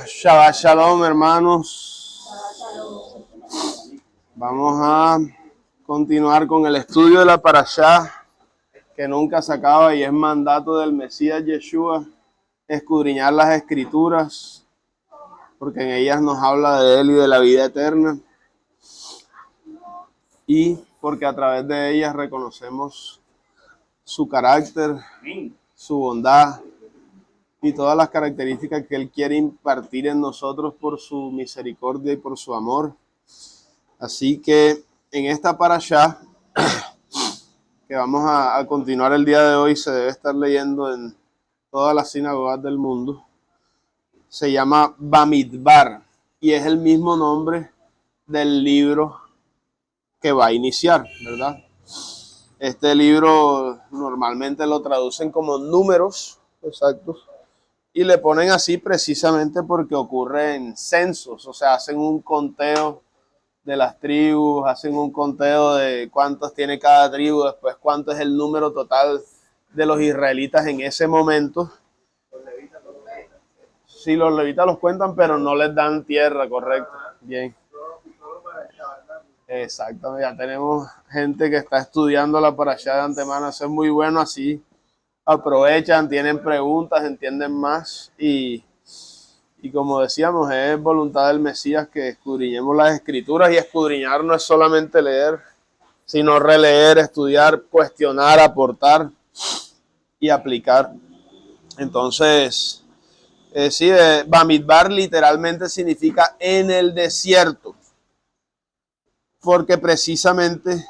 Shabbat Shalom, hermanos. Vamos a continuar con el estudio de la Parashá, que nunca se acaba y es mandato del Mesías Yeshua, escudriñar las Escrituras, porque en ellas nos habla de Él y de la vida eterna, y porque a través de ellas reconocemos su carácter, su bondad, y todas las características que Él quiere impartir en nosotros por su misericordia y por su amor. Así que en esta parashá, que vamos a continuar el día de hoy, se debe estar leyendo en todas las sinagogas del mundo, se llama Bamidbar, y es el mismo nombre del libro que va a iniciar, ¿verdad? Este libro normalmente lo traducen como números exactos, y le ponen así precisamente porque ocurren censos, o sea, hacen un conteo de las tribus, hacen un conteo de cuántos tiene cada tribu, después cuánto es el número total de los israelitas en ese momento. Sí, los levitas los cuentan, pero no les dan tierra, correcto. Bien. Exacto, ya tenemos gente que está estudiando la parashá de antemano, eso es muy bueno, así aprovechan, tienen preguntas, entienden más y como decíamos, es voluntad del Mesías que escudriñemos las Escrituras, y escudriñar no es solamente leer, sino releer, estudiar, cuestionar, aportar y aplicar. Entonces, sí, Bamidbar literalmente significa en el desierto, porque precisamente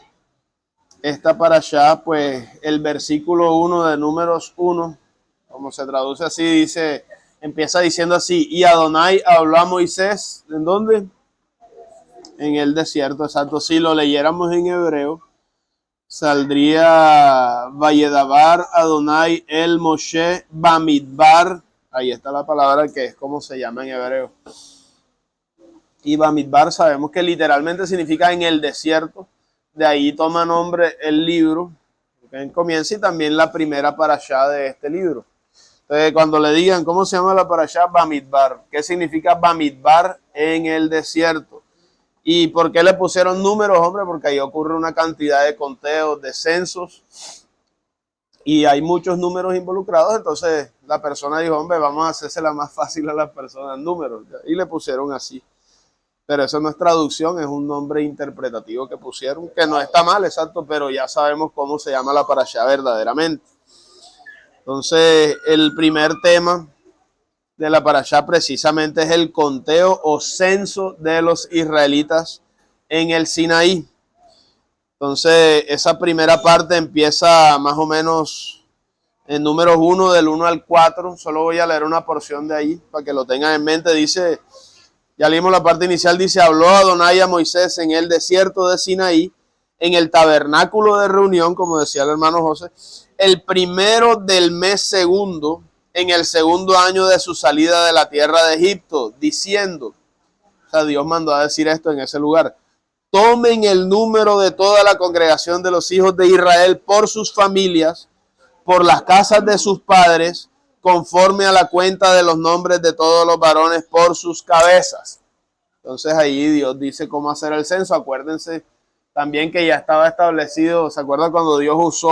esta parashá, pues el versículo 1 de Números 1, como se traduce así, dice, empieza diciendo así: y Adonai habló a Moisés, ¿en dónde? En el desierto, exacto. Si lo leyéramos en hebreo, saldría Vayedabar Adonai el Moshe Bamidbar. Ahí está la palabra que es como se llama en hebreo. Y Bamidbar sabemos que literalmente significa en el desierto. De ahí toma nombre el libro, que comienza, y también la primera parashá de este libro. Entonces, cuando le digan cómo se llama la parashá, Bamidbar, ¿qué significa Bamidbar? En el desierto. ¿Y por qué le pusieron números, hombre? Porque ahí ocurre una cantidad de conteos, de censos, y hay muchos números involucrados. Entonces la persona dijo, hombre, vamos a hacérsela más fácil a las personas, números, y le pusieron así. Pero eso no es traducción, es un nombre interpretativo que pusieron, que no está mal, exacto, pero ya sabemos cómo se llama la parashá verdaderamente. Entonces, el primer tema de la parashá precisamente es el conteo o censo de los israelitas en el Sinaí. Entonces, esa primera parte empieza más o menos en Números 1, del 1 al 4. Solo voy a leer una porción de ahí para que lo tengan en mente. Dice... Ya leímos la parte inicial, dice, habló Adonai a Moisés en el desierto de Sinaí, en el tabernáculo de reunión, como decía el hermano José, el primero del mes segundo, en el segundo año de su salida de la tierra de Egipto, diciendo, o sea, Dios mandó a decir esto en ese lugar: tomen el número de toda la congregación de los hijos de Israel por sus familias, por las casas de sus padres, conforme a la cuenta de los nombres de todos los varones por sus cabezas. Entonces ahí Dios dice cómo hacer el censo. Acuérdense también que ya estaba establecido, ¿se acuerdan cuando Dios usó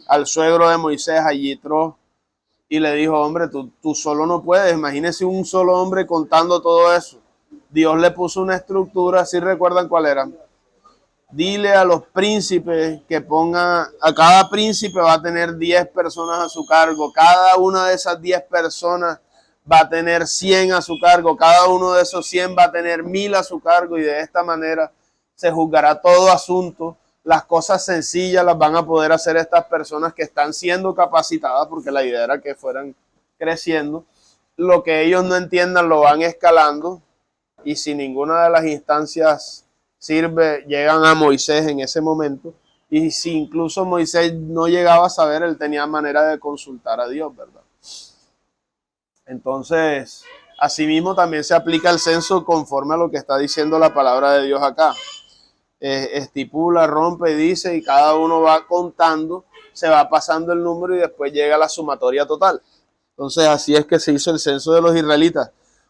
al suegro de Moisés, a Yitro, y le dijo, hombre, tú solo no puedes? Imagínense un solo hombre contando todo eso. Dios le puso una estructura, ¿sí recuerdan cuál era? Dile a los príncipes que pongan, a cada príncipe va a tener 10 personas a su cargo. Cada una de esas 10 personas va a tener 100 a su cargo. Cada uno de esos 100 va a tener 1000 a su cargo. Y de esta manera se juzgará todo asunto. Las cosas sencillas las van a poder hacer estas personas que están siendo capacitadas, porque la idea era que fueran creciendo. Lo que ellos no entiendan lo van escalando. Y si ninguna de las instancias sirve, llegan a Moisés en ese momento, y si incluso Moisés no llegaba a saber, él tenía manera de consultar a Dios, ¿verdad? Entonces, asimismo también se aplica el censo conforme a lo que está diciendo la palabra de Dios acá. Estipula, rompe y dice, y cada uno va contando, se va pasando el número y después llega la sumatoria total. Entonces, así es que se hizo el censo de los israelitas.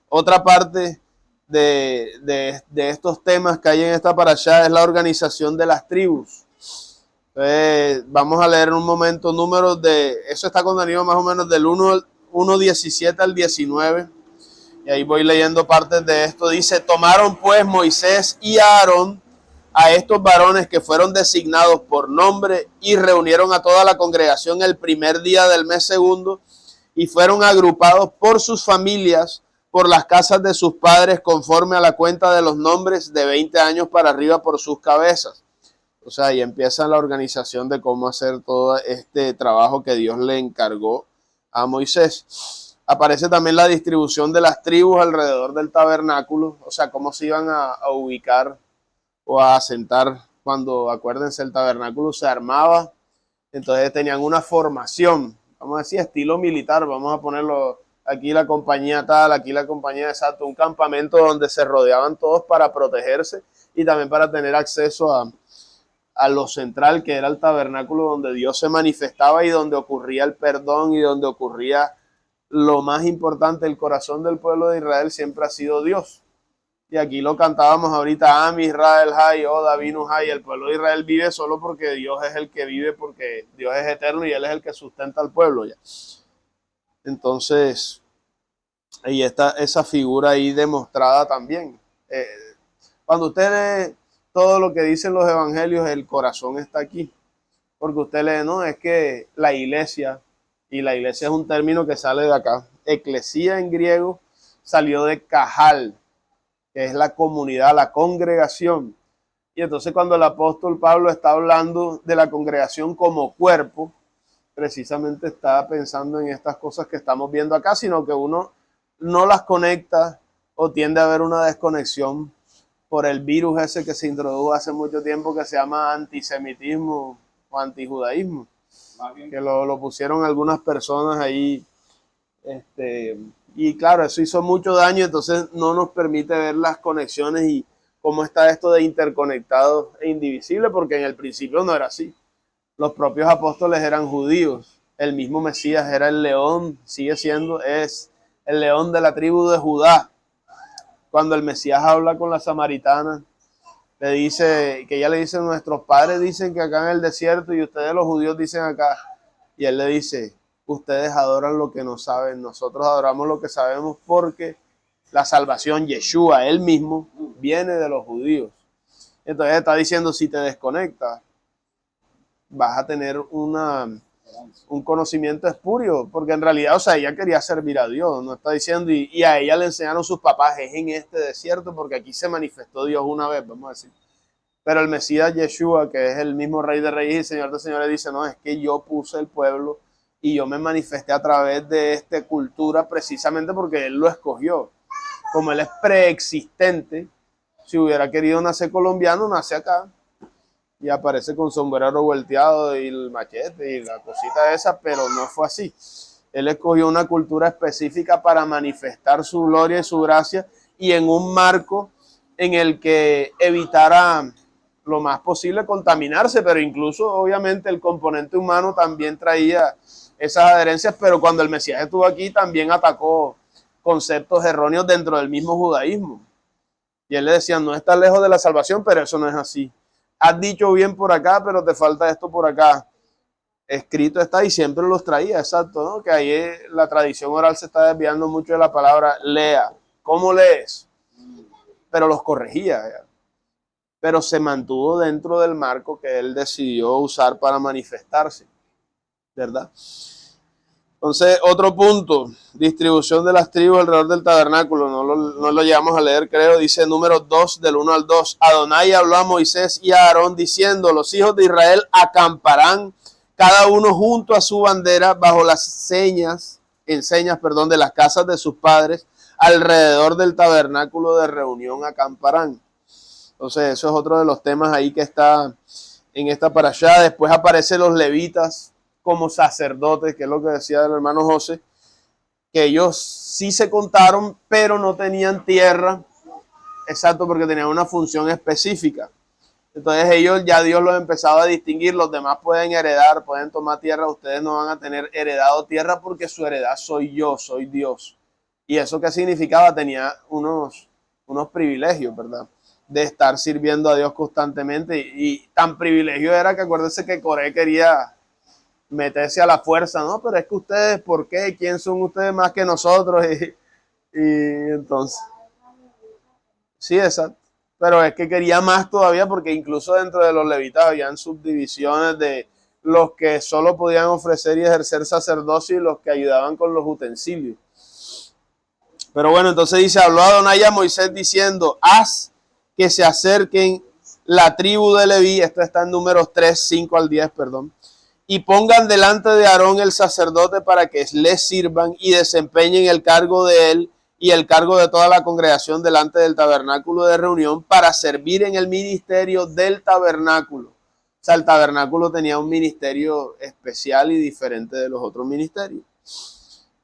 Otra parte de estos temas que hay en esta parashá es la organización de las tribus. Entonces, vamos a leer en un momento números de, eso está contenido más o menos del 1:17 al 19, y ahí voy leyendo partes de esto. Dice: tomaron pues Moisés y Aarón a estos varones que fueron designados por nombre y reunieron a toda la congregación el primer día del mes segundo, y fueron agrupados por sus familias, por las casas de sus padres, conforme a la cuenta de los nombres, de 20 años para arriba por sus cabezas. O sea, ahí empieza la organización de cómo hacer todo este trabajo que Dios le encargó a Moisés. Aparece también la distribución de las tribus alrededor del tabernáculo, o sea, cómo se iban a ubicar o a asentar cuando, acuérdense, el tabernáculo se armaba. Entonces tenían una formación, vamos a decir, estilo militar, vamos a ponerlo aquí la compañía tal, aquí la compañía exacta, un campamento donde se rodeaban todos para protegerse y también para tener acceso a lo central, que era el tabernáculo donde Dios se manifestaba y donde ocurría el perdón y donde ocurría lo más importante. El corazón del pueblo de Israel siempre ha sido Dios. Y aquí lo cantábamos ahorita: Am Israel Hay, O Davinu Hay. El pueblo de Israel vive solo porque Dios es el que vive, porque Dios es eterno y Él es el que sustenta al pueblo ya. Entonces, ahí está esa figura ahí demostrada también. Cuando usted lee todo lo que dicen los evangelios, el corazón está aquí. Porque usted lee, no, es que la iglesia, y la iglesia es un término que sale de acá. Eclesía en griego salió de cajal, que es la comunidad, la congregación. Y entonces cuando el apóstol Pablo está hablando de la congregación como cuerpo, precisamente está pensando en estas cosas que estamos viendo acá, sino que uno no las conecta o tiende a haber una desconexión por el virus ese que se introdujo hace mucho tiempo, que se llama antisemitismo o antijudaísmo, que lo pusieron algunas personas ahí, y claro, eso hizo mucho daño. Entonces no nos permite ver las conexiones y cómo está esto de interconectados e indivisible, porque en el principio no era así. Los propios apóstoles eran judíos, el mismo Mesías era el león, sigue siendo, es el león de la tribu de Judá. Cuando el Mesías habla con la samaritana, le dice, que ella le dice: nuestros padres dicen que acá en el desierto y ustedes los judíos dicen acá. Y él le dice: ustedes adoran lo que no saben, nosotros adoramos lo que sabemos, porque la salvación, Yeshua, él mismo, viene de los judíos. Entonces está diciendo, si te desconectas, vas a tener un conocimiento espurio, porque en realidad, o sea, ella quería servir a Dios, no está diciendo, y a ella le enseñaron sus papás, es en este desierto, porque aquí se manifestó Dios una vez, vamos a decir. Pero el Mesías Yeshua, que es el mismo Rey de Reyes y Señor de Señores, dice: no, es que yo puse el pueblo y yo me manifesté a través de esta cultura precisamente porque Él lo escogió. Como Él es preexistente, si hubiera querido nacer colombiano, nace acá y aparece con sombrero volteado y el machete y la cosita esa, pero no fue así. Él escogió una cultura específica para manifestar su gloria y su gracia, y en un marco en el que evitara lo más posible contaminarse, pero incluso obviamente el componente humano también traía esas adherencias. Pero cuando el Mesías estuvo aquí también atacó conceptos erróneos dentro del mismo judaísmo, y él le decía: no estás lejos de la salvación, pero eso no es así. Has dicho bien por acá, pero te falta esto por acá. Escrito está, y siempre los traía, exacto, ¿no? Que ahí la tradición oral se está desviando mucho de la palabra lea. ¿Cómo lees? Pero los corregía, ¿ya? Pero se mantuvo dentro del marco que él decidió usar para manifestarse, ¿verdad? Entonces, otro punto, distribución de las tribus alrededor del tabernáculo, no lo llevamos a leer, creo. Dice Números 2, del 1 al 2. Adonai habló a Moisés y a Aarón diciendo: los hijos de Israel acamparán cada uno junto a su bandera bajo las enseñas de las casas de sus padres, alrededor del tabernáculo de reunión acamparán. Entonces, eso es otro de los temas ahí que está en esta parashá. Después aparecen los levitas como sacerdotes, que es lo que decía el hermano José, que ellos sí se contaron, pero no tenían tierra, exacto, porque tenían una función específica. Entonces ellos, ya Dios los empezaba a distinguir: los demás pueden heredar, pueden tomar tierra, ustedes no van a tener heredado tierra, porque su heredad soy yo, soy Dios. ¿Y eso qué significaba? Tenía unos privilegios, ¿verdad? De estar sirviendo a Dios constantemente. Y tan privilegio era que acuérdense que Coré quería meterse a la fuerza, ¿no? Pero es que ustedes, ¿por qué? ¿Quién son ustedes más que nosotros? Y entonces, sí, exacto. Pero es que quería más todavía porque incluso dentro de los levitas habían subdivisiones de los que solo podían ofrecer y ejercer sacerdocio y los que ayudaban con los utensilios. Pero bueno, entonces dice, habló Adonai a Moisés diciendo, haz que se acerquen la tribu de Leví, esto está en Números 3, 5 al 10, perdón, y pongan delante de Aarón el sacerdote para que les sirvan y desempeñen el cargo de él y el cargo de toda la congregación delante del tabernáculo de reunión para servir en el ministerio del tabernáculo. O sea, el tabernáculo tenía un ministerio especial y diferente de los otros ministerios.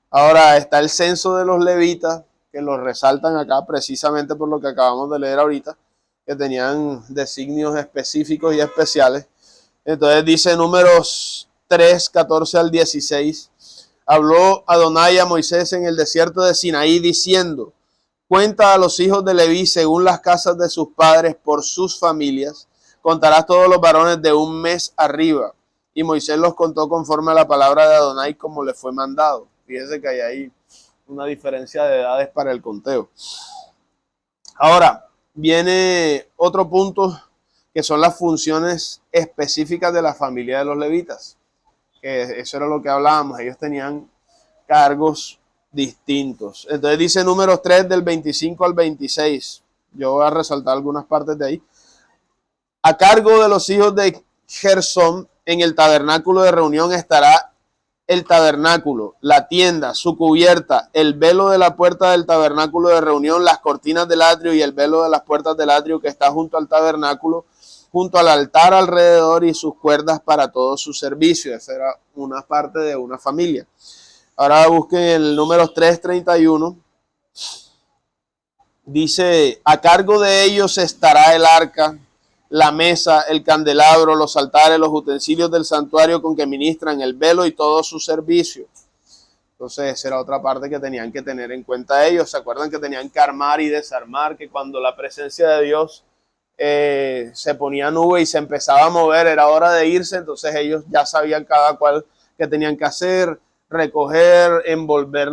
Ahora está el censo de los levitas, que lo resaltan acá precisamente por lo que acabamos de leer ahorita, que tenían designios específicos y especiales. Entonces dice Números 3, 14 al 16, habló Adonai a Moisés en el desierto de Sinaí diciendo, cuenta a los hijos de Leví según las casas de sus padres por sus familias, contarás todos los varones de un mes arriba. Y Moisés los contó conforme a la palabra de Adonai como le fue mandado. Fíjense que hay ahí una diferencia de edades para el conteo. Ahora, viene otro punto que son las funciones específicas de la familia de los levitas. Que eso era lo que hablábamos, ellos tenían cargos distintos. Entonces dice Números 3 del 25 al 26. Yo voy a resaltar algunas partes de ahí. A cargo de los hijos de Gersón, en el tabernáculo de reunión estará el tabernáculo, la tienda, su cubierta, el velo de la puerta del tabernáculo de reunión, las cortinas del atrio y el velo de las puertas del atrio que está junto al tabernáculo, junto al altar alrededor y sus cuerdas para todo su servicio. Esa era una parte de una familia. Ahora busquen el Números 3:31. Dice, a cargo de ellos estará el arca, la mesa, el candelabro, los altares, los utensilios del santuario con que ministran, el velo y todo su servicio. Entonces, esa era otra parte que tenían que tener en cuenta ellos. ¿Se acuerdan que tenían que armar y desarmar? Que cuando la presencia de Dios se ponía nube y se empezaba a mover, era hora de irse. Entonces, ellos ya sabían cada cual que tenían que hacer, recoger, envolver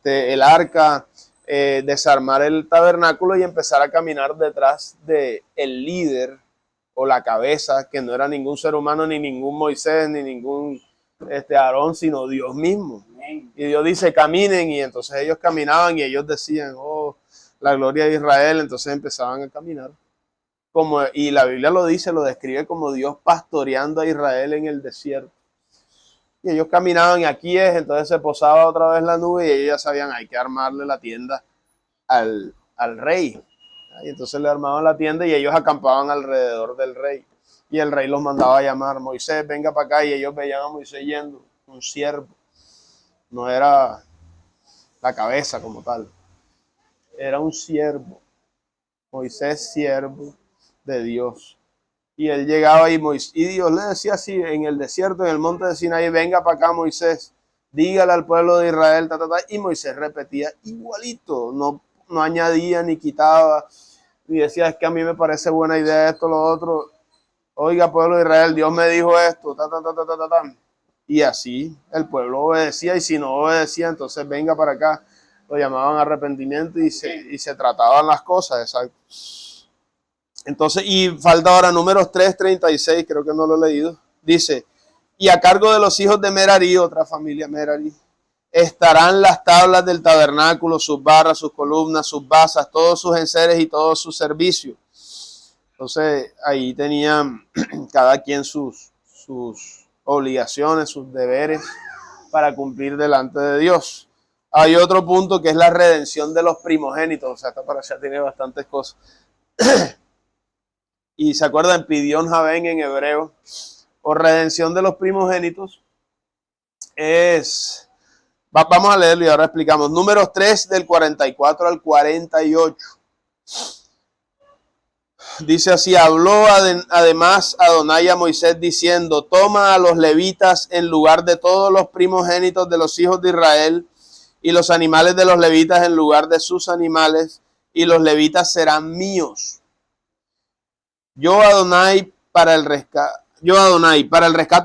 el arca, desarmar el tabernáculo y empezar a caminar detrás del líder o la cabeza, que no era ningún ser humano, ni ningún Moisés, ni ningún Aarón, sino Dios mismo. Y Dios dice, caminen, y entonces ellos caminaban y ellos decían, oh, la gloria de Israel, entonces empezaban a caminar. Y la Biblia lo dice, lo describe como Dios pastoreando a Israel en el desierto. Y ellos caminaban y aquí es, entonces se posaba otra vez la nube y ellos ya sabían, hay que armarle la tienda al rey. Y entonces le armaban la tienda y ellos acampaban alrededor del rey. Y el rey los mandaba a llamar, Moisés, venga para acá, y ellos veían a Moisés yendo, un siervo. No era la cabeza como tal, era un siervo. Moisés, siervo de Dios. Y él llegaba y Dios le decía así en el desierto, en el monte de Sinaí, venga para acá Moisés, dígale al pueblo de Israel, y Moisés repetía igualito, no añadía ni quitaba, y decía, es que a mí me parece buena idea esto, lo otro, oiga pueblo de Israel, Dios me dijo esto, y así el pueblo obedecía, y si no obedecía, entonces venga para acá, lo llamaban arrepentimiento y se trataban las cosas, exacto. Entonces, y falta ahora Números 3:36, creo que no lo he leído. Dice, y a cargo de los hijos de Merari, otra familia Merari, estarán las tablas del tabernáculo, sus barras, sus columnas, sus basas, todos sus enseres y todo su servicio. Entonces, ahí tenían cada quien sus obligaciones, sus deberes para cumplir delante de Dios. Hay otro punto que es la redención de los primogénitos. O sea, esta parasha tiene bastantes cosas. Y se acuerdan, Pidión Javén en hebreo, o redención de los primogénitos, es, vamos a leerlo y ahora explicamos, Números 3 del 44 al 48. Dice así, habló además Adonai a Moisés diciendo, toma a los levitas en lugar de todos los primogénitos de los hijos de Israel y los animales de los levitas en lugar de sus animales, y los levitas serán míos. Yo Adonai para el rescate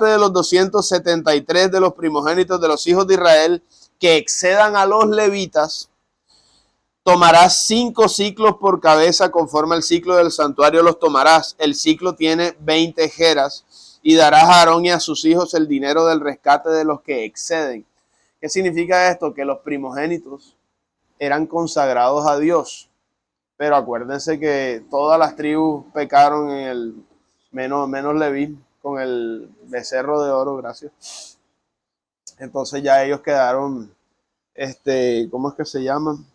de los 273 de los primogénitos de los hijos de Israel que excedan a los levitas, tomarás 5 ciclos por cabeza, conforme al ciclo del santuario los tomarás. El ciclo tiene 20 jeras, y darás a Aarón y a sus hijos el dinero del rescate de los que exceden. ¿Qué significa esto? Que los primogénitos eran consagrados a Dios. Pero acuérdense que todas las tribus pecaron en el menos Leví, con el becerro de oro, gracias. Entonces ya ellos quedaron, ¿cómo es que se llaman?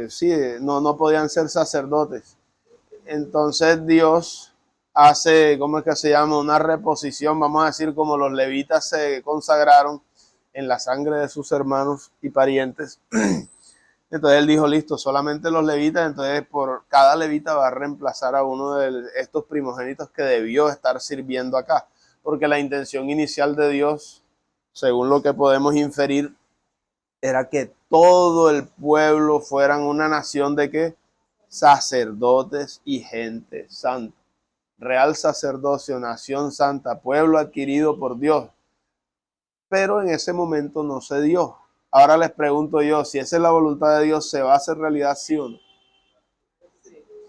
Sí, no podían ser sacerdotes. Entonces Dios hace, ¿cómo es que se llama? Una reposición, vamos a decir, como los levitas se consagraron en la sangre de sus hermanos y parientes. Entonces él dijo, listo, solamente los levitas, entonces por cada levita va a reemplazar a uno de estos primogénitos que debió estar sirviendo acá. Porque la intención inicial de Dios, según lo que podemos inferir, era que todo el pueblo fueran una nación de ¿qué? Sacerdotes y gente santa. Real sacerdocio, nación santa, pueblo adquirido por Dios. Pero en ese momento no se dio. Ahora les pregunto yo, si esa es la voluntad de Dios, ¿se va a hacer realidad, sí o no?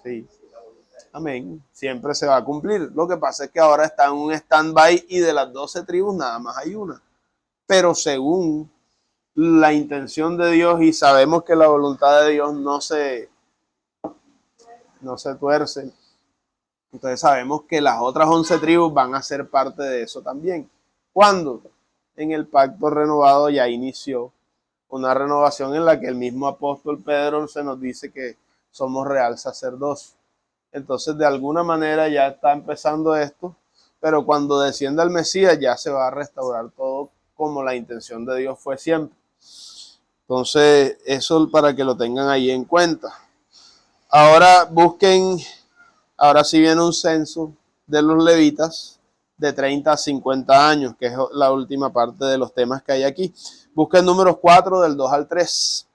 Sí. Amén. Siempre se va a cumplir. Lo que pasa es que ahora está en un stand-by y de las 12 tribus nada más hay una. Pero según la intención de Dios, y sabemos que la voluntad de Dios no se tuerce, entonces sabemos que las otras 11 tribus van a ser parte de eso también. ¿Cuándo? En el pacto renovado ya inició una renovación en la que el mismo apóstol Pedro se nos dice que somos real sacerdocio. Entonces de alguna manera ya está empezando esto, pero cuando descienda el Mesías ya se va a restaurar todo como la intención de Dios fue siempre. Entonces eso para que lo tengan ahí en cuenta. Ahora busquen, ahora sí viene un censo de los levitas de 30 a 50 años, que es la última parte de los temas que hay aquí. Busquen números 4 del 2 al 3.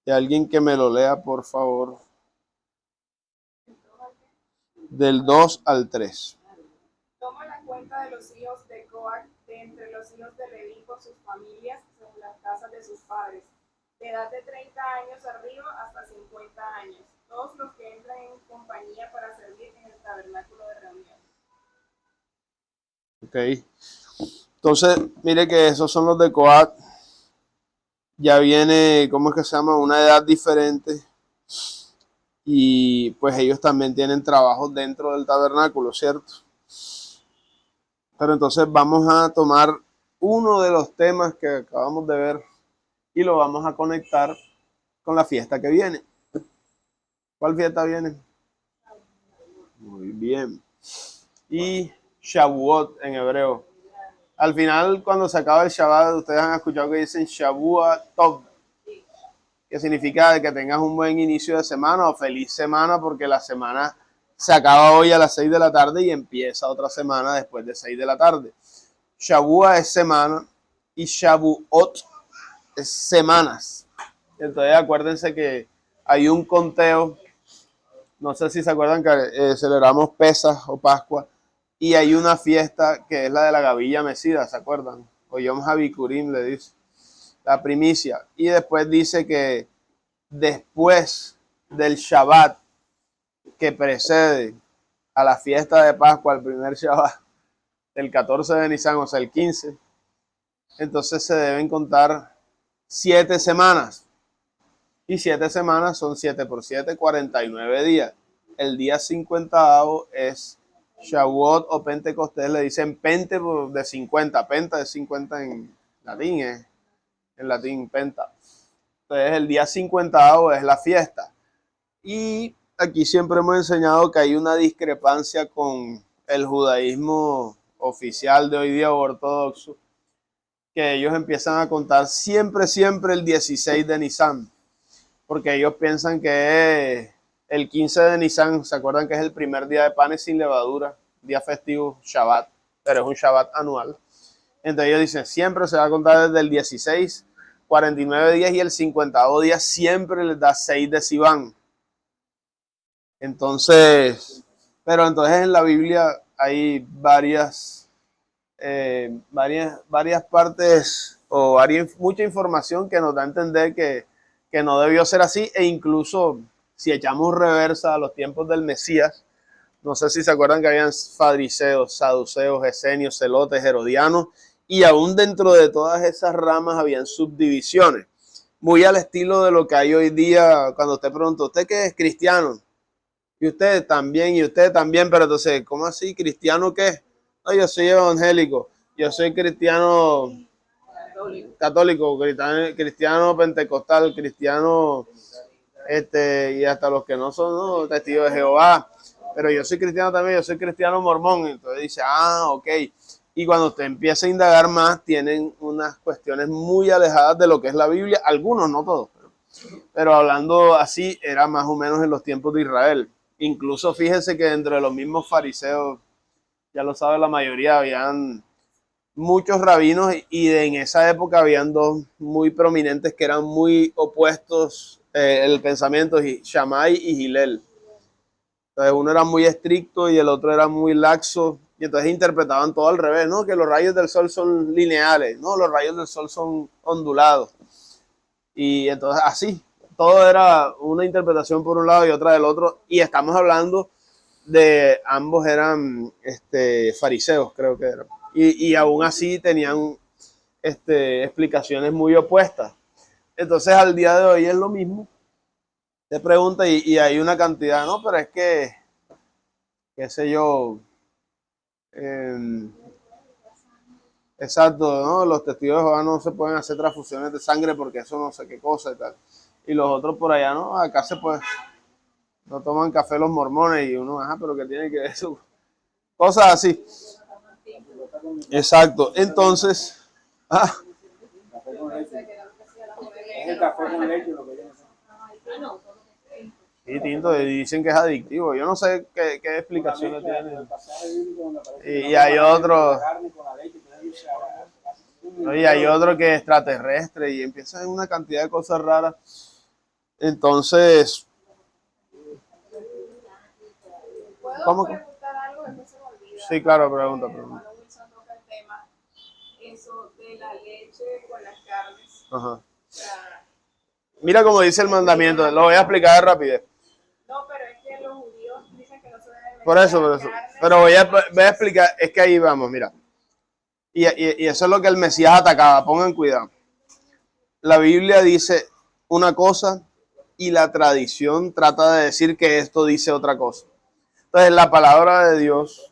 Y alguien que me lo lea, por favor. Del 2 al 3. Toma la cuenta de los hijos de Coat de entre los hijos de Leví con sus familias según las casas de sus padres, de edad de 30 años arriba hasta 50 años, todos los que entran en compañía para servir en el tabernáculo de reunión. Ok. Entonces, mire que esos son los de Coat. Ya viene, ¿cómo es que se llama? Una edad diferente. Y pues ellos también tienen trabajos dentro del tabernáculo, ¿cierto? Pero entonces vamos a tomar uno de los temas que acabamos de ver y lo vamos a conectar con la fiesta que viene. ¿Cuál fiesta viene? Muy bien. Y Shavuot en hebreo. Al final, cuando se acaba el Shabbat, ustedes han escuchado que dicen Shavua Tov, que significa que tengas un buen inicio de semana o feliz semana, porque la semana se acaba hoy a las 6 de la tarde y empieza otra semana después de 6 de la tarde. Shavua es semana y Shavuot es semanas. Entonces acuérdense que hay un conteo, no sé si se acuerdan que celebramos Pesas o Pascua, y hay una fiesta que es la de la gavilla mecida, ¿se acuerdan? O Yom HaBikurim le dice, la primicia. Y después dice que después del Shabbat que precede a la fiesta de Pascua, el primer Shabbat, el 14 de Nisan, o sea, el 15, entonces se deben contar 7 semanas. Y 7 semanas son 7 por 7, 49 días. El día 50º es Shavuot o Pentecostés, le dicen Pente de 50, Penta de 50 en latín Penta. Entonces el día 50º es la fiesta. Y aquí siempre hemos enseñado que hay una discrepancia con el judaísmo oficial de hoy día ortodoxo, que ellos empiezan a contar siempre el 16 de Nisan, porque ellos piensan que el 15 de Nisan, ¿se acuerdan que es el primer día de panes sin levadura día festivo, Shabbat, pero es un Shabbat anual. Entonces ellos dicen, siempre se va a contar desde el 16, 49 días y el 50º día siempre les da 6 de Sivan. Entonces, pero entonces en la Biblia hay varias partes o mucha información que nos da a entender que no debió ser así, e incluso si echamos reversa a los tiempos del Mesías, no sé si se acuerdan que habían fariseos, saduceos, esenios, celotes, herodianos, y aún dentro de todas esas ramas habían subdivisiones, muy al estilo de lo que hay hoy día cuando usted pregunta, ¿usted qué es cristiano? Y usted también, pero entonces, ¿cómo así? ¿Cristiano qué? No, yo soy evangélico, yo soy cristiano católico, cristiano pentecostal, cristiano, y hasta los que no son, ¿no?, testigos de Jehová, pero yo soy cristiano también, yo soy cristiano mormón. Entonces dice, ok. Y cuando usted empieza a indagar más, tienen unas cuestiones muy alejadas de lo que es la Biblia, algunos, no todos, pero hablando así, era más o menos en los tiempos de Israel. Incluso fíjense que dentro de los mismos fariseos, ya lo sabe la mayoría, habían muchos rabinos, y en esa época habían dos muy prominentes que eran muy opuestos el pensamiento, Shammai y Hillel. Entonces uno era muy estricto y el otro era muy laxo, y entonces interpretaban todo al revés, ¿no? Que los rayos del sol son lineales, no, los rayos del sol son ondulados. Y entonces así, todo era una interpretación por un lado y otra del otro, y estamos hablando de ambos eran fariseos, creo que eran. Y aún así tenían explicaciones muy opuestas. Entonces al día de hoy es lo mismo. Te pregunta y hay una cantidad, no, pero es que, qué sé yo, exacto, ¿no? Los testigos de Jehová no se pueden hacer transfusiones de sangre porque eso no sé qué cosa y tal. Y los otros por allá, ¿no? Acá se puede, no toman café los mormones, y uno, pero ¿qué tiene que ver eso? Cosas así. Exacto, entonces, Es el café con leche lo que yo no sé. y tinto, y dicen que es adictivo. Yo no sé qué explicaciones tiene. Y hay otro, y hay otro que es extraterrestre, y empiezan una cantidad de cosas raras. Entonces, ¿puedo preguntar algo? Después se me olvida. Sí, claro, pregunta. Wilson toca el tema, eso de la leche con las carnes. Ajá. O sea, mira cómo dice el mandamiento, lo voy a explicar de rapidez. no, pero es que los judíos dicen que no se deben Por eso. Pero voy a explicar, es que ahí vamos, mira. Y eso es lo que el Mesías atacaba, pongan cuidado. La Biblia dice una cosa y la tradición trata de decir que esto dice otra cosa. Entonces la palabra de Dios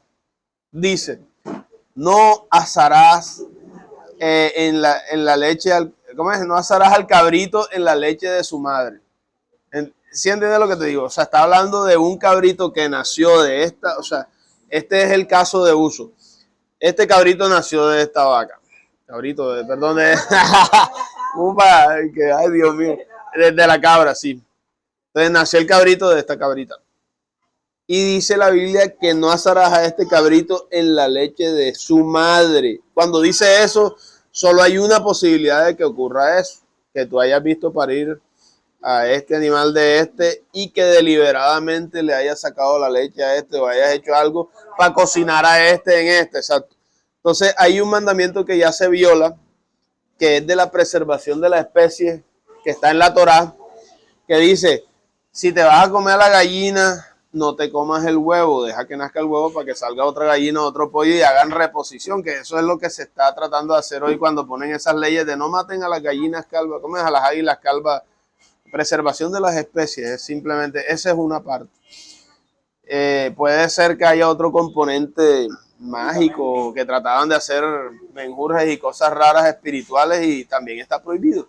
dice, no asarás en la leche, ¿cómo es? No asarás al cabrito en la leche de su madre. ¿Sí entiendes lo que te digo? O sea, está hablando de un cabrito que nació de esta, o sea, este es el caso de uso. Este cabrito nació de esta vaca. Perdón, upa, ay Dios mío, de la cabra, sí. Entonces nació el cabrito de esta cabrita. Y dice la Biblia que no asarás a este cabrito en la leche de su madre. Cuando dice eso, solo hay una posibilidad de que ocurra eso, que tú hayas visto parir a este animal de y que deliberadamente le hayas sacado la leche a o hayas hecho algo para cocinar a en exacto. Entonces hay un mandamiento que ya se viola, que es de la preservación de la especie, que está en la Torá, que dice, si te vas a comer a la gallina, no te comas el huevo, deja que nazca el huevo para que salga otra gallina, otro pollo y hagan reposición, que eso es lo que se está tratando de hacer hoy cuando ponen esas leyes de no maten a las gallinas calvas, comes a las águilas calvas. Preservación de las especies, es simplemente, esa es una parte. Puede ser que haya otro componente mágico, que trataban de hacer menjurjes y cosas raras espirituales y también está prohibido,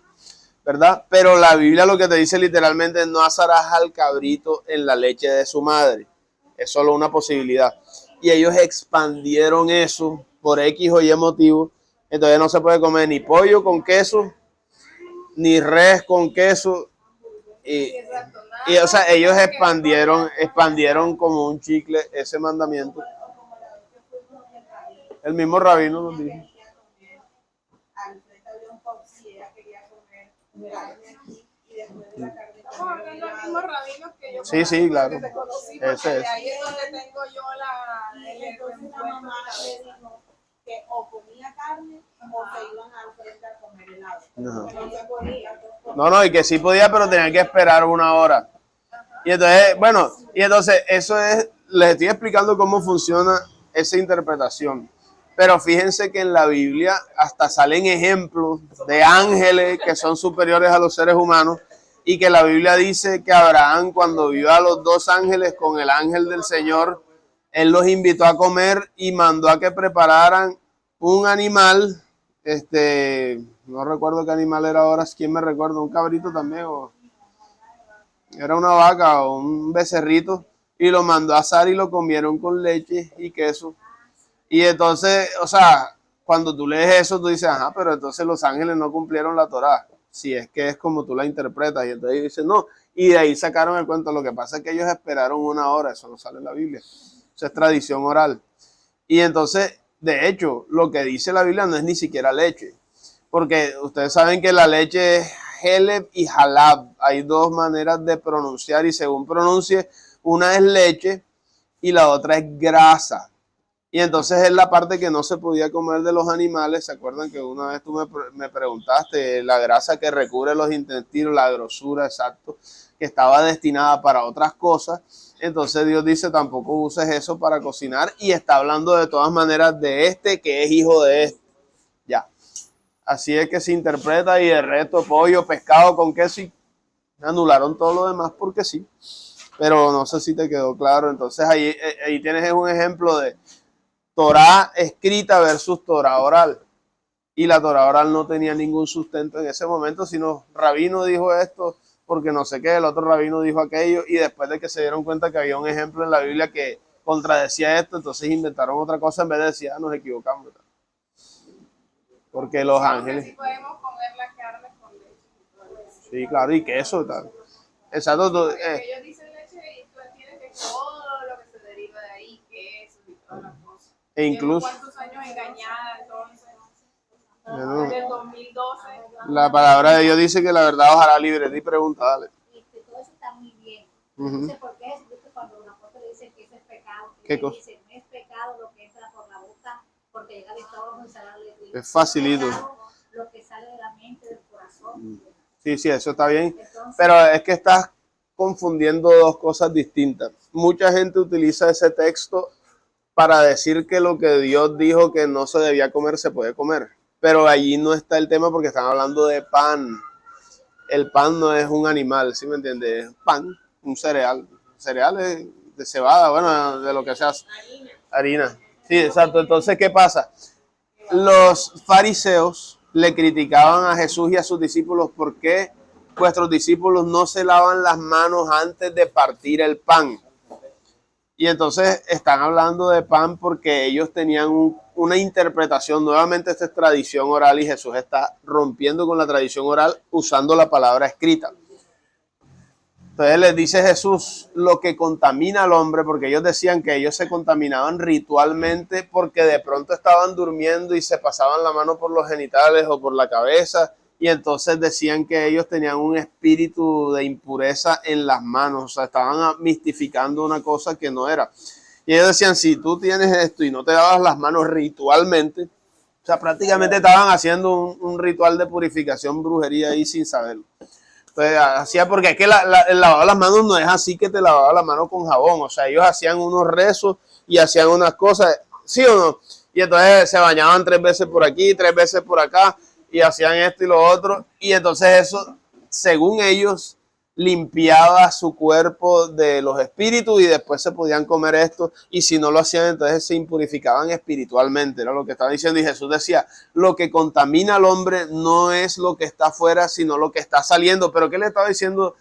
¿verdad? Pero la Biblia lo que te dice literalmente es no asarás al cabrito en la leche de su madre. Es solo una posibilidad. Y ellos expandieron eso por X o Y motivo. Entonces no se puede comer ni pollo con queso, ni res con queso. Y o sea, ellos expandieron como un chicle ese mandamiento El mismo rabino nos dijo. Estamos hablando del mismo rabino que yo Sí, sí, claro. que te conocí, Ese porque es. de ahí es donde tengo yo el Entonces la mamá le dijo que o comía carne o se iban al frente a comer helado. No. no se podía. No, y que sí podía, pero tenía que esperar una hora. Y entonces, bueno, eso es, les estoy explicando cómo funciona esa interpretación. Pero fíjense que en la Biblia hasta salen ejemplos de ángeles que son superiores a los seres humanos y que la Biblia dice que Abraham, cuando vio a los dos ángeles con el ángel del Señor, él los invitó a comer y mandó a que prepararan un animal, no recuerdo qué animal era ahora, ¿quién me recuerda? ¿Un cabrito también? ¿O era una vaca o un becerrito? Y lo mandó a asar y lo comieron con leche y queso. Y entonces, o sea, cuando tú lees eso, tú dices, ajá, pero entonces los ángeles no cumplieron la Torá. Si es que es como tú la interpretas. Y entonces dices, no. Y de ahí sacaron el cuento. Lo que pasa es que ellos esperaron una hora. Eso no sale en la Biblia. Eso es tradición oral. Y entonces, de hecho, lo que dice la Biblia no es ni siquiera leche. Porque ustedes saben que la leche es Heleb y Halab. Hay dos maneras de pronunciar y según pronuncie, una es leche y la otra es grasa. Y entonces es la parte que no se podía comer de los animales. ¿Se acuerdan que una vez tú me preguntaste la grasa que recubre los intestinos, la grosura, exacto, que estaba destinada para otras cosas? Entonces Dios dice, tampoco uses eso para cocinar y está hablando de todas maneras de este que es hijo de este. Ya. Así es que se interpreta y el resto, pollo, pescado con queso y anularon todo lo demás porque sí. Pero no sé si te quedó claro. Entonces ahí tienes un ejemplo de Torá escrita versus Torá oral. Y la Torá oral no tenía ningún sustento en ese momento, sino rabino dijo esto porque no sé qué, el otro rabino dijo aquello, y después de que se dieron cuenta que había un ejemplo en la Biblia que contradecía esto, entonces inventaron otra cosa en vez de decir, nos equivocamos. Porque los ángeles... Sí podemos comer la carne con leche. Sí, claro, y queso y tal. Exacto. Porque ellos dicen leche y tú entiendes que todo lo que se deriva de ahí, queso y todas las cosas. E incluso... ¿Cuántos años engañada entonces? No, Desde el 2012. la palabra de Dios dice que la verdad os hará libre. Di pregunta, dale. Todo eso está muy bien. Uh-huh. No sé por qué Jesucristo cuando un apóstol dice que eso es pecado, ¿Qué cosa? dice, no es pecado lo que entra por la boca, porque llega al estómago y sale al letrino. Es facilito. Es pecado lo que sale de la mente, del corazón. Sí, eso está bien. Entonces, pero es que estás confundiendo dos cosas distintas. Mucha gente utiliza ese texto para decir que lo que Dios dijo que no se debía comer, se puede comer. Pero allí no está el tema porque están hablando de pan. El pan no es un animal, ¿sí me entiendes? Es pan, un cereal. Cereales de cebada, bueno, de lo que sea. Harina. Sí, exacto. Entonces, ¿qué pasa? Los fariseos le criticaban a Jesús y a sus discípulos por qué vuestros discípulos no se lavan las manos antes de partir el pan. Y entonces están hablando de pan porque ellos tenían una interpretación. Nuevamente esta es tradición oral y Jesús está rompiendo con la tradición oral usando la palabra escrita. Entonces les dice Jesús lo que contamina al hombre, porque ellos decían que ellos se contaminaban ritualmente porque de pronto estaban durmiendo y se pasaban la mano por los genitales o por la cabeza. Y entonces decían que ellos tenían un espíritu de impureza en las manos, o sea, estaban mistificando una cosa que no era. Y ellos decían, si tú tienes esto y no te lavas las manos ritualmente, o sea, prácticamente estaban haciendo un ritual de purificación, brujería ahí sin saberlo. Entonces, hacía porque es que el lavado de las manos no es así que te lavaba la mano con jabón, o sea, ellos hacían unos rezos y hacían unas cosas, ¿sí o no? Y entonces se bañaban 3 veces por aquí, 3 veces por acá, y hacían esto y lo otro, y entonces eso, según ellos, limpiaba su cuerpo de los espíritus y después se podían comer esto, y si no lo hacían, entonces se impurificaban espiritualmente, era lo que estaba diciendo, y Jesús decía, lo que contamina al hombre no es lo que está afuera, sino lo que está saliendo. Pero ¿qué le estaba diciendo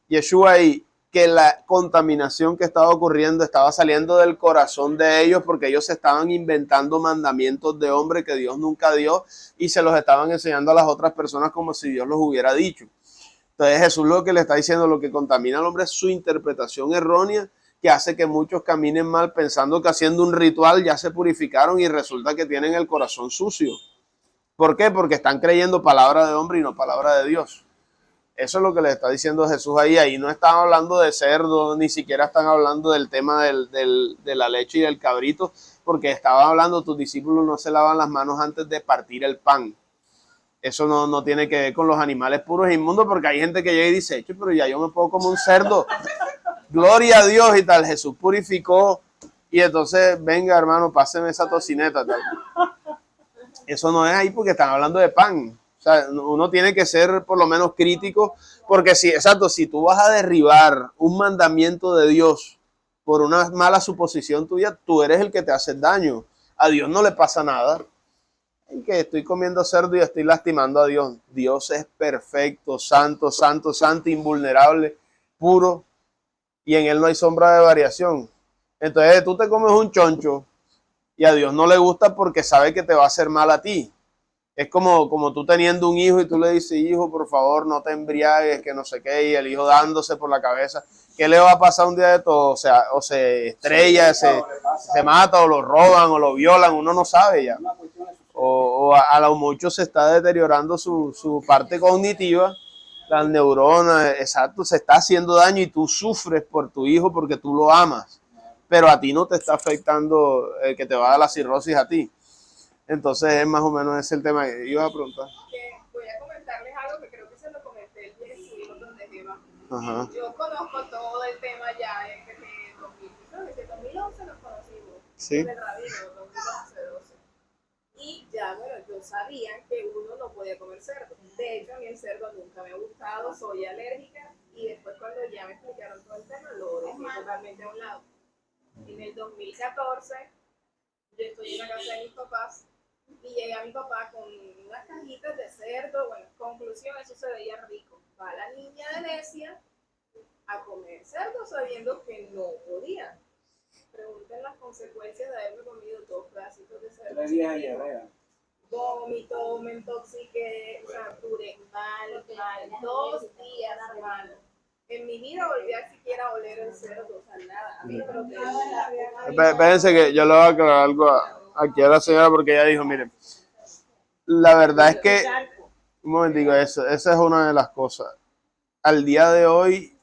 Yeshua ahí? Que la contaminación que estaba ocurriendo estaba saliendo del corazón de ellos porque ellos se estaban inventando mandamientos de hombre que Dios nunca dio y se los estaban enseñando a las otras personas como si Dios los hubiera dicho. Entonces Jesús lo que le está diciendo, lo que contamina al hombre es su interpretación errónea que hace que muchos caminen mal pensando que haciendo un ritual ya se purificaron y resulta que tienen el corazón sucio. ¿Por qué? Porque están creyendo palabra de hombre y no palabra de Dios. Eso es lo que le está diciendo Jesús ahí. Ahí no están hablando de cerdo, ni siquiera están hablando del tema de la leche y del cabrito, porque estaban hablando, tus discípulos no se lavan las manos antes de partir el pan. Eso no tiene que ver con los animales puros e inmundos, porque hay gente que llega y dice, pero ya yo me puedo comer un cerdo. Gloria a Dios y tal. Jesús purificó y entonces, venga hermano, páseme esa tocineta. Tal. Eso no es ahí porque están hablando de pan. O sea, uno tiene que ser por lo menos crítico, porque si tú vas a derribar un mandamiento de Dios por una mala suposición tuya, tú eres el que te hace daño. A Dios no le pasa nada. Y que estoy comiendo cerdo y estoy lastimando a Dios. Dios es perfecto, santo, santo, santo, invulnerable, puro, y en Él no hay sombra de variación. Entonces tú te comes un choncho y a Dios no le gusta porque sabe que te va a hacer mal a ti. Es como tú teniendo un hijo y tú le dices, hijo, por favor, no te embriagues, que no sé qué, y el hijo dándose por la cabeza. ¿Qué le va a pasar un día de todo? O sea, o se estrella, se mata, o lo roban, o lo violan, uno no sabe ya. O a lo mucho se está deteriorando su parte cognitiva, las neuronas, exacto, se está haciendo daño y tú sufres por tu hijo porque tú lo amas, pero a ti no te está afectando que te va a dar la cirrosis a ti. Entonces es más o menos ese el tema. Iba a preguntar. Voy a comentarles algo que creo que se lo comenté el día de su hijo donde Eva. Ajá. Yo conozco todo el tema ya desde 2011 nos conocimos. Sí. En el rabino, 2011-12. Y ya, bueno, yo sabía que uno no podía comer cerdo. De hecho, a mí el cerdo nunca me ha gustado, soy alérgica. Y después cuando ya me explicaron todo el tema, lo dejé totalmente a un lado. En el 2014, yo estoy en la casa de mis papás y llega mi papá con unas cajitas de cerdo. Bueno, conclusión, eso se veía rico. Va la niña de necia a comer cerdo sabiendo que no podía. Pregunten las consecuencias de haberme comido 2 pedacitos de cerdo. 3 días de diarrea. Vómito, me intoxiqué, o sea, duré mal, 2 días mal. En mi vida volví a siquiera oler el cerdo, o sea, nada. A mí no me lo tengo. Espérense que yo le voy a aclarar algo aquí a la señora porque ella dijo, miren, la verdad es que, un momentico, esa es una de las cosas. Al día de hoy,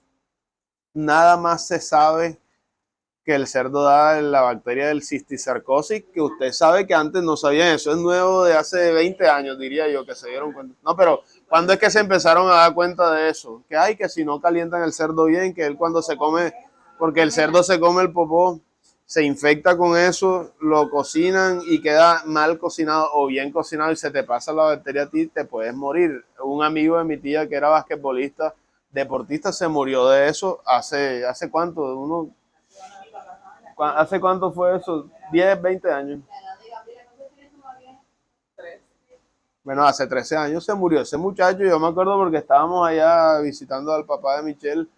nada más se sabe que el cerdo da la bacteria del cisticercosis, que usted sabe que antes no sabían. Eso es nuevo de hace 20 años, diría yo, que se dieron cuenta. No, pero ¿cuándo es que se empezaron a dar cuenta de eso? Que hay que si no calientan el cerdo bien, que él cuando se come, porque el cerdo se come el popó, se infecta con eso, lo cocinan y queda mal cocinado o bien cocinado y se te pasa la bacteria a ti, te puedes morir. Un amigo de mi tía que era basquetbolista, deportista, se murió de eso hace ¿cuánto? ¿Hace cuánto fue eso? 10, 20 años. Bueno, hace 13 años se murió ese muchacho. Yo me acuerdo porque estábamos allá visitando al papá de Michelle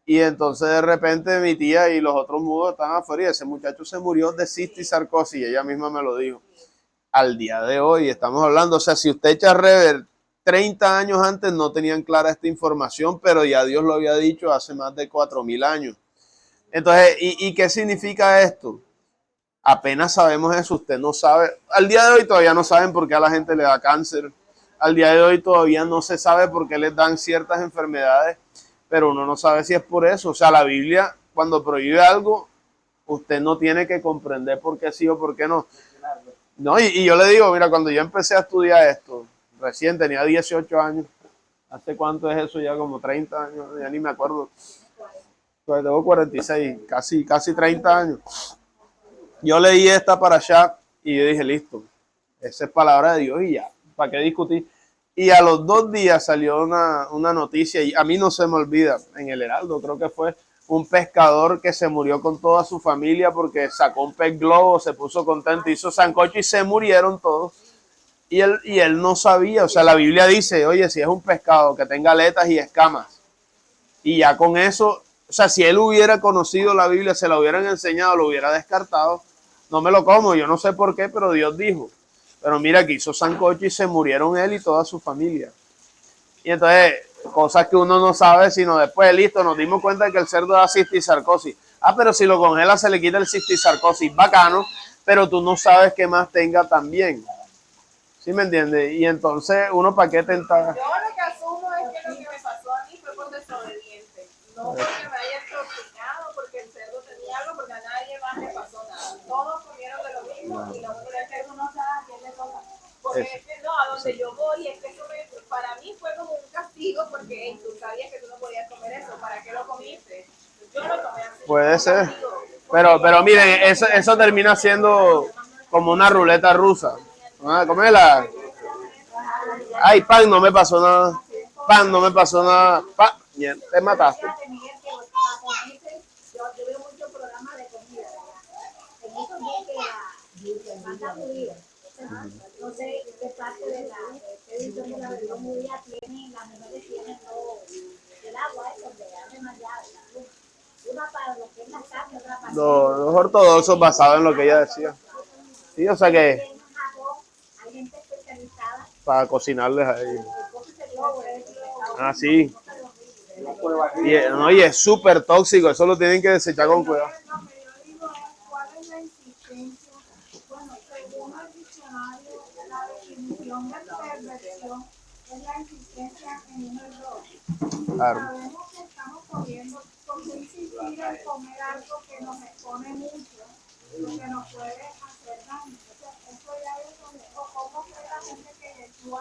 y entonces de repente mi tía y los otros mudos estaban afuera y ese muchacho se murió de cisticercosis y ella misma me lo dijo. Al día de hoy estamos hablando, o sea, si usted echa rever 30 años antes no tenían clara esta información, pero ya Dios lo había dicho hace más de 4.000 años. Entonces, ¿y qué significa esto? Apenas sabemos eso, usted no sabe. Al día de hoy todavía no saben por qué a la gente le da cáncer. Al día de hoy todavía no se sabe por qué les dan ciertas enfermedades, pero uno no sabe si es por eso. O sea, la Biblia, cuando prohíbe algo, usted no tiene que comprender por qué sí o por qué no. No, y yo le digo, mira, cuando yo empecé a estudiar esto, recién tenía 18 años. ¿Hace cuánto es eso? Ya como 30 años, ya ni me acuerdo. Pues tengo 46, casi 30 años. Yo leí esta para allá y yo dije, listo, esa es palabra de Dios y ya, ¿para qué discutir? Y a los 2 días salió una noticia y a mí no se me olvida, en el Heraldo creo que fue un pescador que se murió con toda su familia porque sacó un pez globo, se puso contento, hizo sancocho y se murieron todos. Y él no sabía, o sea, la Biblia dice, oye, si es un pescado que tenga aletas y escamas, y ya con eso... O sea, si él hubiera conocido la Biblia, se la hubieran enseñado, lo hubiera descartado. No me lo como, yo no sé por qué, pero Dios dijo. Pero mira que hizo sancocho y se murieron él y toda su familia. Y entonces, cosas que uno no sabe, sino después, listo, nos dimos cuenta de que el cerdo da cisticercosis. Ah, pero si lo congelas se le quita el cistisarcosis, bacano, pero tú no sabes qué más tenga también. ¿Sí me entiendes? Y entonces, uno para qué tentar. Yo lo que asumo es que lo que me pasó a mí fue por desobediente. No porque me haya intoxicado, porque el cerdo tenía algo, porque a nadie más le pasó nada. Todos comieron de lo mismo y lo único es que uno sabe a quién le toca. Porque es que no, a donde yo voy, es que eso para mí fue como un castigo, porque hey, tú sabías que tú no podías comer eso. ¿Para qué lo comiste? Yo lo tomé así. Puede ser. Pero miren, eso termina siendo como una ruleta rusa. Ah, cómela. Ay, pan, no me pasó nada. Pan, no me pasó nada. Pan, bien, te mataste. Yo veo muchos programas de comida, en esos días que manda judío. No sé qué parte de la edición de la versión judía tiene, las mujeres tienen todo el agua, es donde hacen allá, una para lo que es la carne, otra para Los ortodoxos basados en lo que ella decía. Sí, o sea que en Japón hay gente especializada para cocinarles a ellos. en Ah, sí. No puede batir. No, y es súper tóxico, eso lo tienen que desechar con cuidado. Lo que yo digo es cuál es la insistencia. Bueno, según el diccionario, la definición de perversión es la insistencia en un error. Claro. Sabemos que estamos comiendo, porque insistir en comer algo que nos expone mucho, que nos puede hacer daño. Eso ya es como fue la gente que Jesús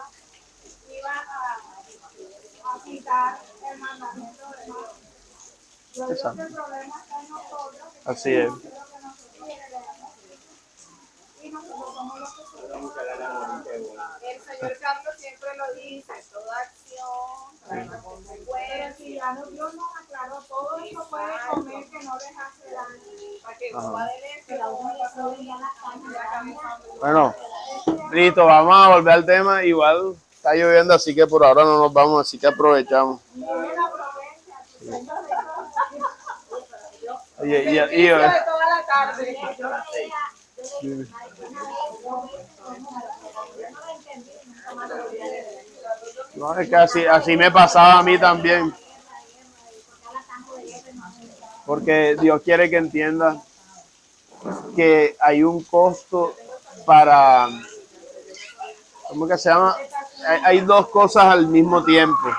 iba a quitar el mandamiento de Dios. Yo creo que el problema está en nosotros. Así es. El señor Carlos siempre lo dice, toda acción trae una consecuencia. Dios nos aclaró todo eso puede comer que no les hace daño. Para que uno adelante, la uno la cabeza. Bueno, listo, vamos a volver al tema. Igual está lloviendo, así que por ahora no nos vamos, así que aprovechamos. Y de toda la tarde. no, es que así me pasaba a mí también. Porque Dios quiere que entienda que hay un costo para, ¿cómo que se llama? Hay dos cosas al mismo tiempo.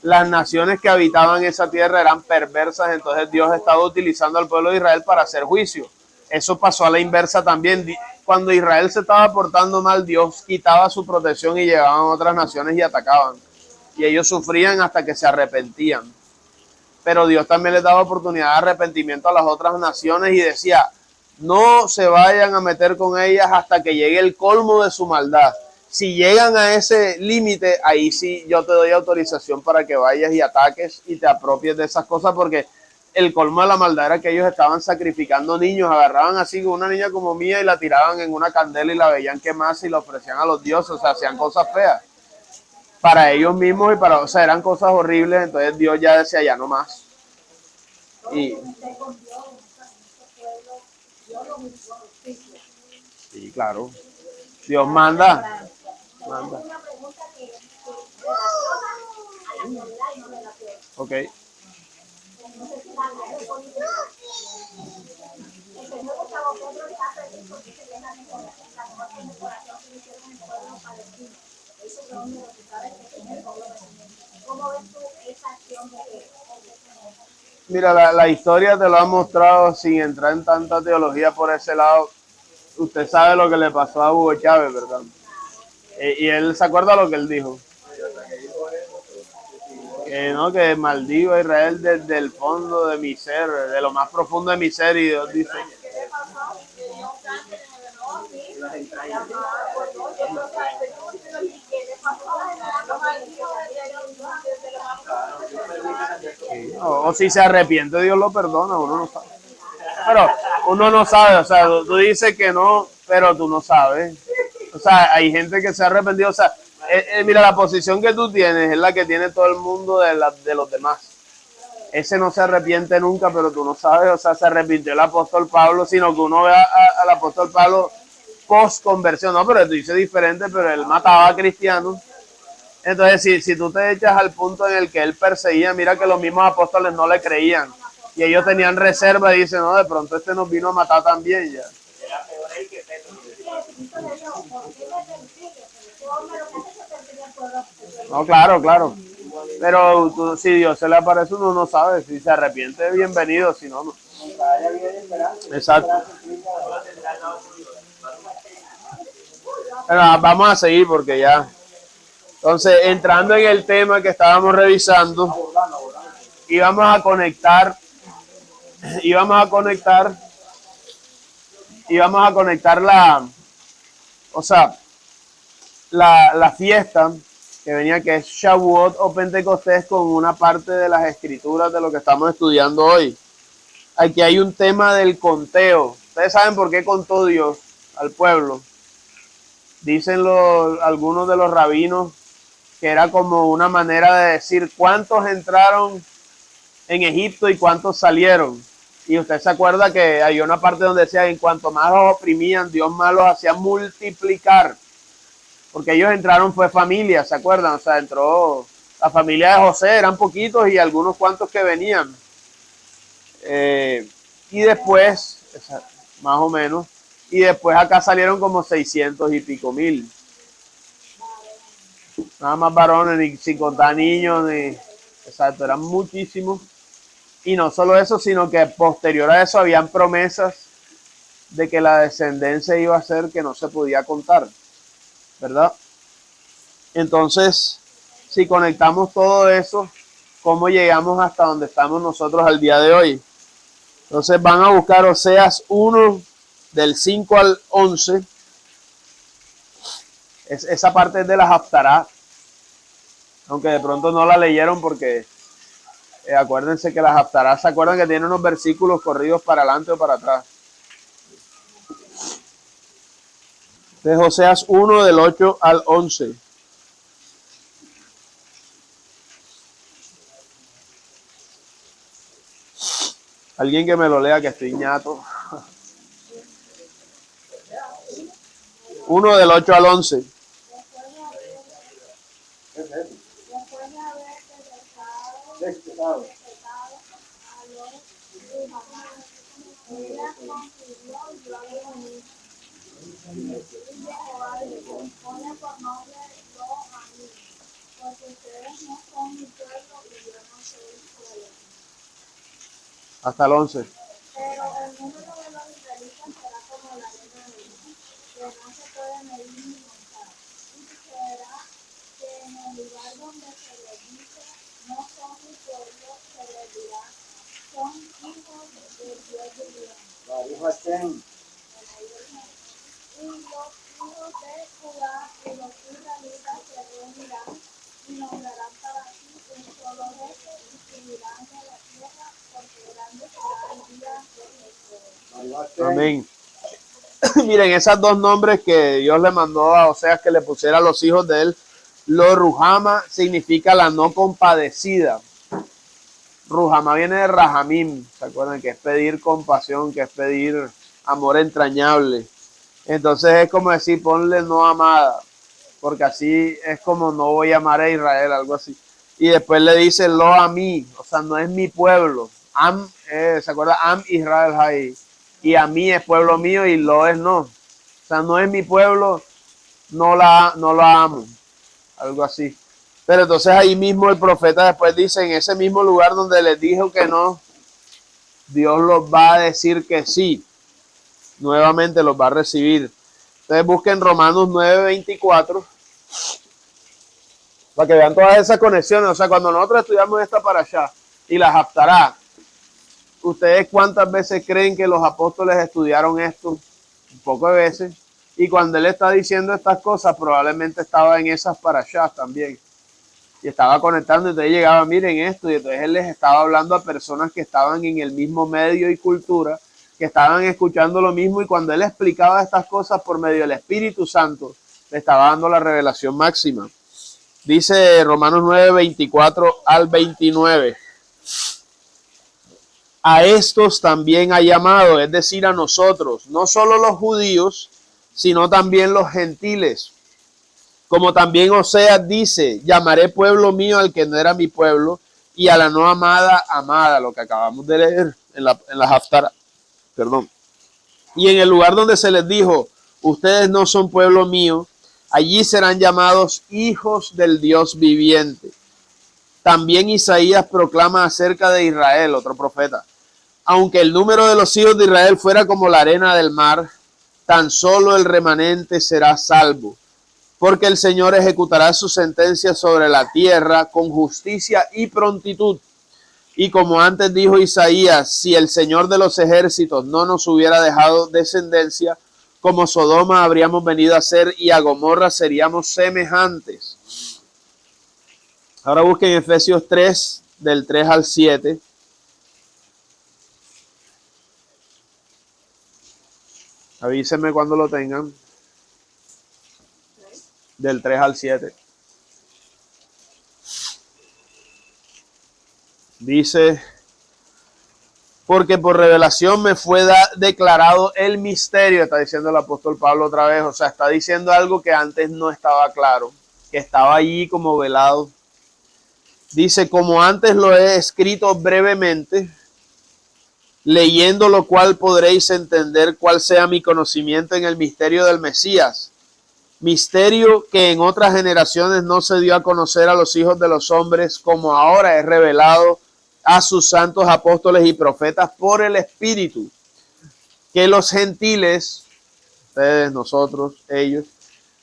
Las naciones que habitaban esa tierra eran perversas, entonces Dios estaba utilizando al pueblo de Israel para hacer juicio. Eso pasó a la inversa también. Cuando Israel se estaba portando mal, Dios quitaba su protección y llegaban otras naciones y atacaban. Y ellos sufrían hasta que se arrepentían. Pero Dios también les daba oportunidad de arrepentimiento a las otras naciones y decía, no se vayan a meter con ellas hasta que llegue el colmo de su maldad. Si llegan a ese límite, ahí sí yo te doy autorización para que vayas y ataques y te apropies de esas cosas, porque el colmo de la maldad era que ellos estaban sacrificando niños, agarraban así con una niña como mía y la tiraban en una candela y la veían quemarse y la ofrecían a los dioses, o sea, hacían cosas feas para ellos mismos y para, o sea, eran cosas horribles, entonces Dios ya decía, ya no más. Y sí, claro. Dios manda. Ok. Mira, la historia te lo ha mostrado sin entrar en tanta teología por ese lado. Usted sabe lo que le pasó a Hugo Chávez, ¿verdad? Y él se acuerda lo que él dijo. No, que maldigo a Israel desde el fondo de mi ser, de lo más profundo de mi ser, y Dios dice. O si se arrepiente, Dios lo perdona, uno no sabe. Pero uno no sabe, o sea, tú dices que no, pero tú no sabes. O sea, hay gente que se ha arrepentido, o sea, mira, la posición que tú tienes es la que tiene todo el mundo de los demás. Ese no se arrepiente nunca, pero tú no sabes, o sea, se arrepintió el apóstol Pablo, sino que uno ve al apóstol Pablo post conversión, no, pero tú dices diferente, pero él mataba a cristianos. Entonces, si tú te echas al punto en el que él perseguía, mira que los mismos apóstoles no le creían. Y ellos tenían reserva y dicen, no, de pronto este nos vino a matar también ya. Era peor él que Pedro. No, claro, claro. Pero si Dios se le aparece, uno no sabe. Si se arrepiente, bienvenido. Si no, no. Exacto. Pero vamos a seguir porque ya. Entonces, entrando en el tema que estábamos revisando, íbamos a conectar la fiesta que venía, que es Shavuot o Pentecostés, con una parte de las escrituras de lo que estamos estudiando hoy. Aquí hay un tema del conteo. ¿Ustedes saben por qué contó Dios al pueblo? Dicen algunos de los rabinos que era como una manera de decir cuántos entraron en Egipto y cuántos salieron. Y usted se acuerda que hay una parte donde decía, en cuanto más los oprimían, Dios más los hacía multiplicar. Porque ellos entraron, fue familia, ¿se acuerdan? O sea, entró la familia de José, eran poquitos y algunos cuantos que venían. Y después, más o menos, y después acá salieron como 600 y pico mil. Nada más varones, ni sin contar niños, ni... Exacto, eran muchísimos. Y no solo eso, sino que posterior a eso habían promesas de que la descendencia iba a ser que no se podía contar, ¿verdad? Entonces, si conectamos todo eso, ¿cómo llegamos hasta donde estamos nosotros al día de hoy? Entonces van a buscar Oseas 1, del 5 al 11. Esa parte es de las Haftará, aunque de pronto no la leyeron porque acuérdense que las Haftará, ¿se acuerdan que tienen unos versículos corridos para adelante o para atrás? Entonces Oseas 1, del 8 al 11. Alguien que me lo lea, que estoy ñato. 1 del 8 al 11. Hasta el 11. Pero el número de los israelitas será como la arena del mar, que no se puede medir ni contar. Y sucederá que en el lugar donde se les dice, no son mi pueblo, se les dirá, son hijos del Dios de Israel. Y los hijos de Judá y los israelitas se reunirán y nombrarán para sí un solo jefe y subirán de la tierra, porque grande será el día de Jehová. Amén. Miren, esos dos nombres que Dios le mandó a Oseas que le pusiera a los hijos de él, lo Ruhama significa la no compadecida. Ruhama viene de Rahamim, ¿se acuerdan? Que es pedir compasión, que es pedir amor entrañable. Entonces es como decir, ponle no amada, porque así es como no voy a amar a Israel, algo así. Y después le dice lo a mí, o sea, no es mi pueblo. Am, ¿se acuerda? Am Israel Hay. Y a mí es pueblo mío y lo es no. O sea, no es mi pueblo, no la amo. Algo así. Pero entonces ahí mismo el profeta después dice, en ese mismo lugar donde les dijo que no, Dios los va a decir que sí. Nuevamente los va a recibir. Entonces busquen Romanos 9:24 para que vean todas esas conexiones. O sea, cuando nosotros estudiamos esta para allá y las Haftará, ¿ustedes cuántas veces creen que los apóstoles estudiaron esto? Un poco de veces. Y cuando él está diciendo estas cosas, probablemente estaba en esas para allá también. Y estaba conectando, y entonces llegaba, miren esto, y entonces él les estaba hablando a personas que estaban en el mismo medio y cultura, que estaban escuchando lo mismo, y cuando él explicaba estas cosas por medio del Espíritu Santo, le estaba dando la revelación máxima. Dice Romanos 9:24 al 29. A estos también ha llamado, es decir, a nosotros, no solo los judíos, sino también los gentiles. Como también Oseas dice, llamaré pueblo mío al que no era mi pueblo, y a la no amada, amada, lo que acabamos de leer en la Haftarah. Perdón. Y en el lugar donde se les dijo, ustedes no son pueblo mío, allí serán llamados hijos del Dios viviente. También Isaías proclama acerca de Israel, otro profeta. Aunque el número de los hijos de Israel fuera como la arena del mar, tan solo el remanente será salvo. Porque el Señor ejecutará su sentencia sobre la tierra con justicia y prontitud. Y como antes dijo Isaías, si el Señor de los ejércitos no nos hubiera dejado descendencia, como Sodoma habríamos venido a ser y a Gomorra seríamos semejantes. Ahora busquen Efesios 3, del 3 al 7. Avísenme cuando lo tengan. Del 3 al 7. Dice, porque por revelación me fue declarado el misterio, está diciendo el apóstol Pablo otra vez, o sea, está diciendo algo que antes no estaba claro, que estaba allí como velado. Dice, como antes lo he escrito brevemente, leyendo lo cual podréis entender cuál sea mi conocimiento en el misterio del Mesías, misterio que en otras generaciones no se dio a conocer a los hijos de los hombres, como ahora es revelado a sus santos apóstoles y profetas por el Espíritu, que los gentiles, ustedes, nosotros, ellos,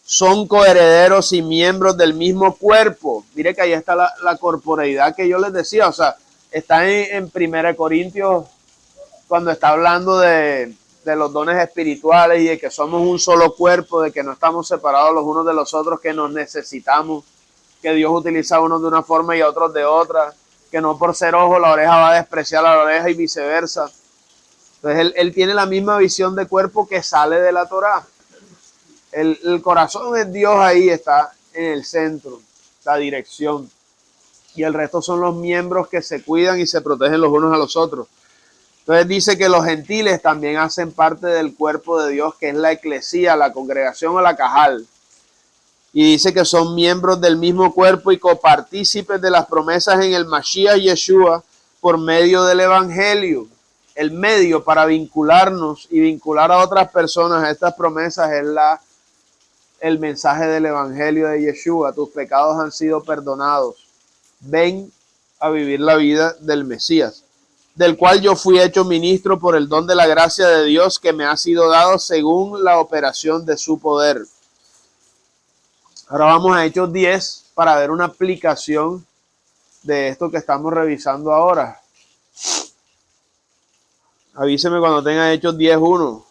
son coherederos y miembros del mismo cuerpo. Mire que ahí está la corporeidad que yo les decía, o sea, está en 1 Corintios, cuando está hablando de los dones espirituales y de que somos un solo cuerpo, de que no estamos separados los unos de los otros, que nos necesitamos, que Dios utiliza a unos de una forma y a otros de otra, que no por ser ojo la oreja va a despreciar a la oreja y viceversa. Entonces él tiene la misma visión de cuerpo que sale de la Torá. El corazón de Dios ahí está en el centro, la dirección. Y el resto son los miembros que se cuidan y se protegen los unos a los otros. Entonces dice que los gentiles también hacen parte del cuerpo de Dios, que es la eclesía, la congregación o la cajal. Y dice que son miembros del mismo cuerpo y copartícipes de las promesas en el Mashiach Yeshua por medio del Evangelio. El medio para vincularnos y vincular a otras personas a estas promesas es el mensaje del Evangelio de Yeshua. Tus pecados han sido perdonados. Ven a vivir la vida del Mesías, del cual yo fui hecho ministro por el don de la gracia de Dios que me ha sido dado según la operación de su poder. Ahora vamos a Hechos 10 para ver una aplicación de esto que estamos revisando ahora. Avíseme cuando tenga Hechos 10:1.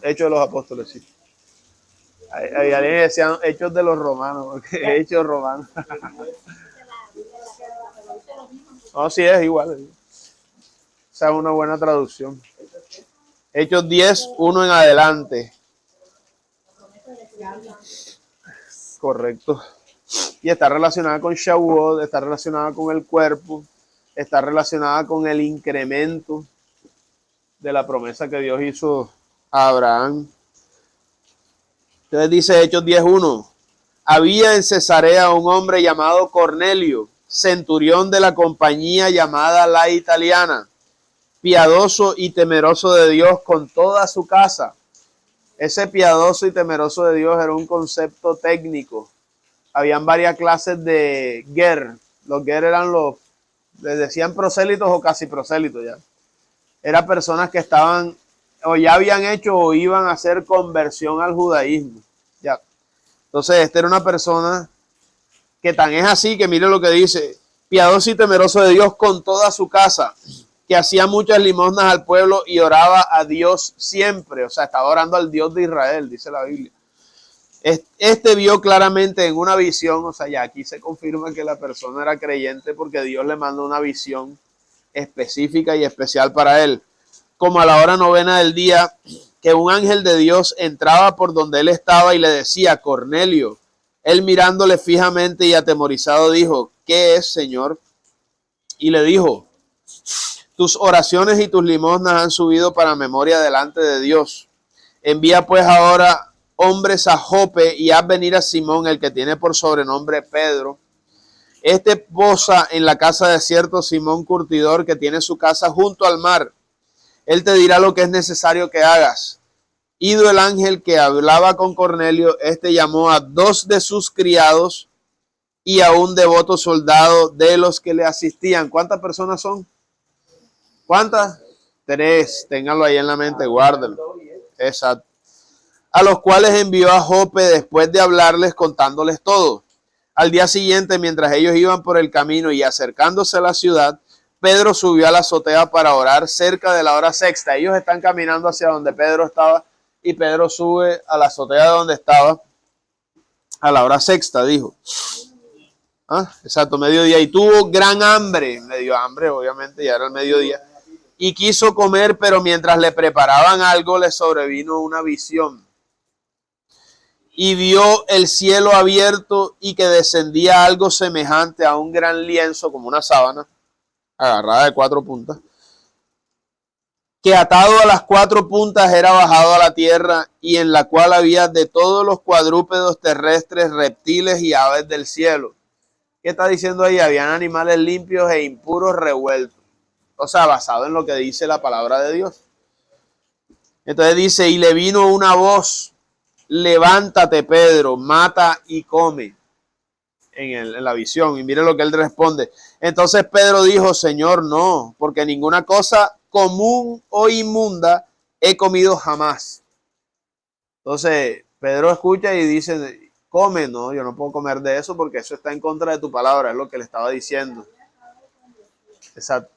Hechos de los apóstoles, sí. Hay alguien que decía Hechos de los romanos, porque Hechos romanos. No, sí es igual. Esa es una buena traducción. Hechos 10:1 en adelante. Correcto. Y está relacionada con Shavuot, está relacionada con el cuerpo, está relacionada con el incremento de la promesa que Dios hizo a Abraham. Entonces dice Hechos 10:1. Había en Cesarea un hombre llamado Cornelio, centurión de la compañía llamada La Italiana, piadoso y temeroso de Dios con toda su casa. Ese piadoso y temeroso de Dios era un concepto técnico. Habían varias clases de ger. Los ger eran les decían prosélitos o casi prosélitos ya. Eran personas que estaban o ya habían hecho o iban a hacer conversión al judaísmo. Ya. Entonces, esta era una persona que tan es así que mire lo que dice, piadoso y temeroso de Dios con toda su casa, que hacía muchas limosnas al pueblo y oraba a Dios siempre. O sea, estaba orando al Dios de Israel, dice la Biblia. Este vio claramente en una visión, o sea, ya aquí se confirma que la persona era creyente porque Dios le mandó una visión específica y especial para él. Como a la hora novena del día, que un ángel de Dios entraba por donde él estaba y le decía, Cornelio. Él mirándole fijamente y atemorizado dijo, ¿qué es, Señor? Y le dijo, tus oraciones y tus limosnas han subido para memoria delante de Dios. Envía pues ahora hombres a Jope y haz venir a Simón, el que tiene por sobrenombre Pedro. Este posa en la casa de cierto Simón Curtidor, que tiene su casa junto al mar. Él te dirá lo que es necesario que hagas. Ido el ángel que hablaba con Cornelio, este llamó a 2 de sus criados y a un devoto soldado de los que le asistían. ¿Cuántas personas son? ¿Cuántas? 3. Ténganlo ahí en la mente, guárdenlo. Exacto. A los cuales envió a Jope después de hablarles, contándoles todo. Al día siguiente, mientras ellos iban por el camino y acercándose a la ciudad, Pedro subió a la azotea para orar cerca de la hora sexta. Ellos están caminando hacia donde Pedro estaba y Pedro sube a la azotea donde estaba a la hora sexta, dijo. Exacto, mediodía. Y tuvo gran hambre, me dio hambre, obviamente, ya era el mediodía. Y quiso comer, pero mientras le preparaban algo, le sobrevino una visión. Y vio el cielo abierto y que descendía algo semejante a un gran lienzo, como una sábana, agarrada de 4 puntas, que atado a las 4 puntas era bajado a la tierra, y en la cual había de todos los cuadrúpedos terrestres, reptiles y aves del cielo. ¿Qué está diciendo ahí? Habían animales limpios e impuros revueltos. O sea, basado en lo que dice la palabra de Dios. Entonces dice, y le vino una voz, levántate, Pedro, mata y come. En la visión. Y mire lo que él responde. Entonces Pedro dijo, Señor, no, porque ninguna cosa común o inmunda he comido jamás. Entonces Pedro escucha y dice, come, no, yo no puedo comer de eso porque eso está en contra de tu palabra, es lo que le estaba diciendo. Exacto.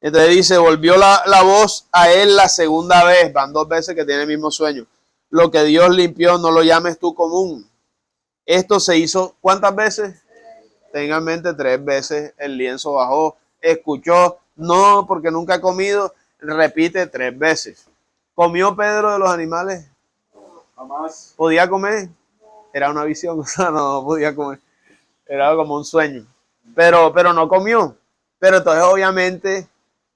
Entonces dice, volvió la voz a él la segunda vez, van 2 veces que tiene el mismo sueño. Lo que Dios limpió, no lo llames tú común. Esto se hizo, ¿cuántas veces? Tengan en mente, 3 veces el lienzo bajó, escuchó, no, porque nunca ha comido, repite 3 veces. ¿Comió Pedro de los animales? Jamás. ¿Podía comer? Era una visión, o sea, no podía comer. Era como un sueño. Pero no comió. Pero entonces obviamente,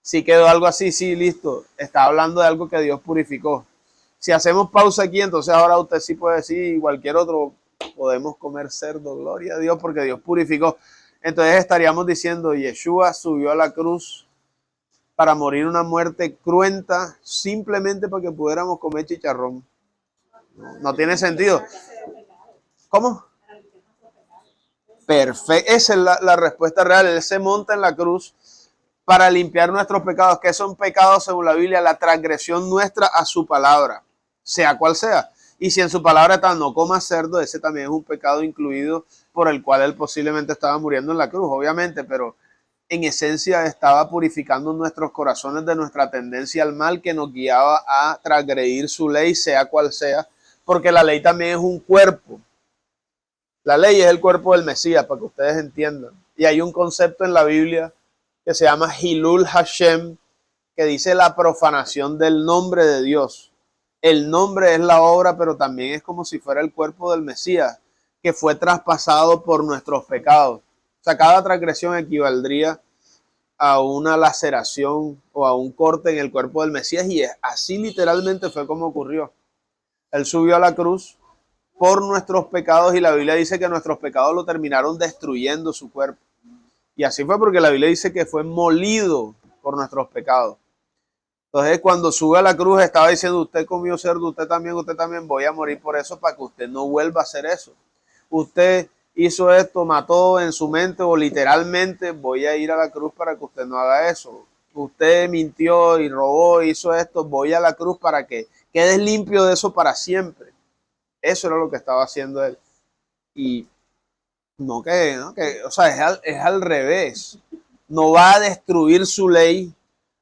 si quedó algo así, sí, listo. Está hablando de algo que Dios purificó. Si hacemos pausa aquí, entonces ahora usted sí puede decir, cualquier otro, podemos comer cerdo, gloria a Dios, porque Dios purificó. Entonces estaríamos diciendo, Yeshua subió a la cruz para morir una muerte cruenta, simplemente para que pudiéramos comer chicharrón. No tiene sentido. ¿Cómo? Perfecto. Esa es la respuesta real. Él se monta en la cruz para limpiar nuestros pecados. ¿Qué son pecados según la Biblia? La transgresión nuestra a su palabra, sea cual sea. Y si en su palabra está no comas cerdo, ese también es un pecado incluido por el cual él posiblemente estaba muriendo en la cruz, obviamente, pero en esencia estaba purificando nuestros corazones de nuestra tendencia al mal que nos guiaba a transgredir su ley, sea cual sea, porque la ley también es un cuerpo. La ley es el cuerpo del Mesías, para que ustedes entiendan. Y hay un concepto en la Biblia que se llama Hilul Hashem, que dice la profanación del nombre de Dios. El nombre es la obra, pero también es como si fuera el cuerpo del Mesías, que fue traspasado por nuestros pecados. O sea, cada transgresión equivaldría a una laceración o a un corte en el cuerpo del Mesías, y así literalmente fue como ocurrió. Él subió a la cruz por nuestros pecados y la Biblia dice que nuestros pecados lo terminaron destruyendo su cuerpo. Y así fue porque la Biblia dice que fue molido por nuestros pecados. Entonces cuando sube a la cruz estaba diciendo, usted comió cerdo, usted también, voy a morir por eso para que usted no vuelva a hacer eso. Usted hizo esto, mató en su mente o literalmente, voy a ir a la cruz para que usted no haga eso. Usted mintió y robó, hizo esto, voy a la cruz para que quedes limpio de eso para siempre. Eso era lo que estaba haciendo él. Y no que o sea, es al revés. No va a destruir su ley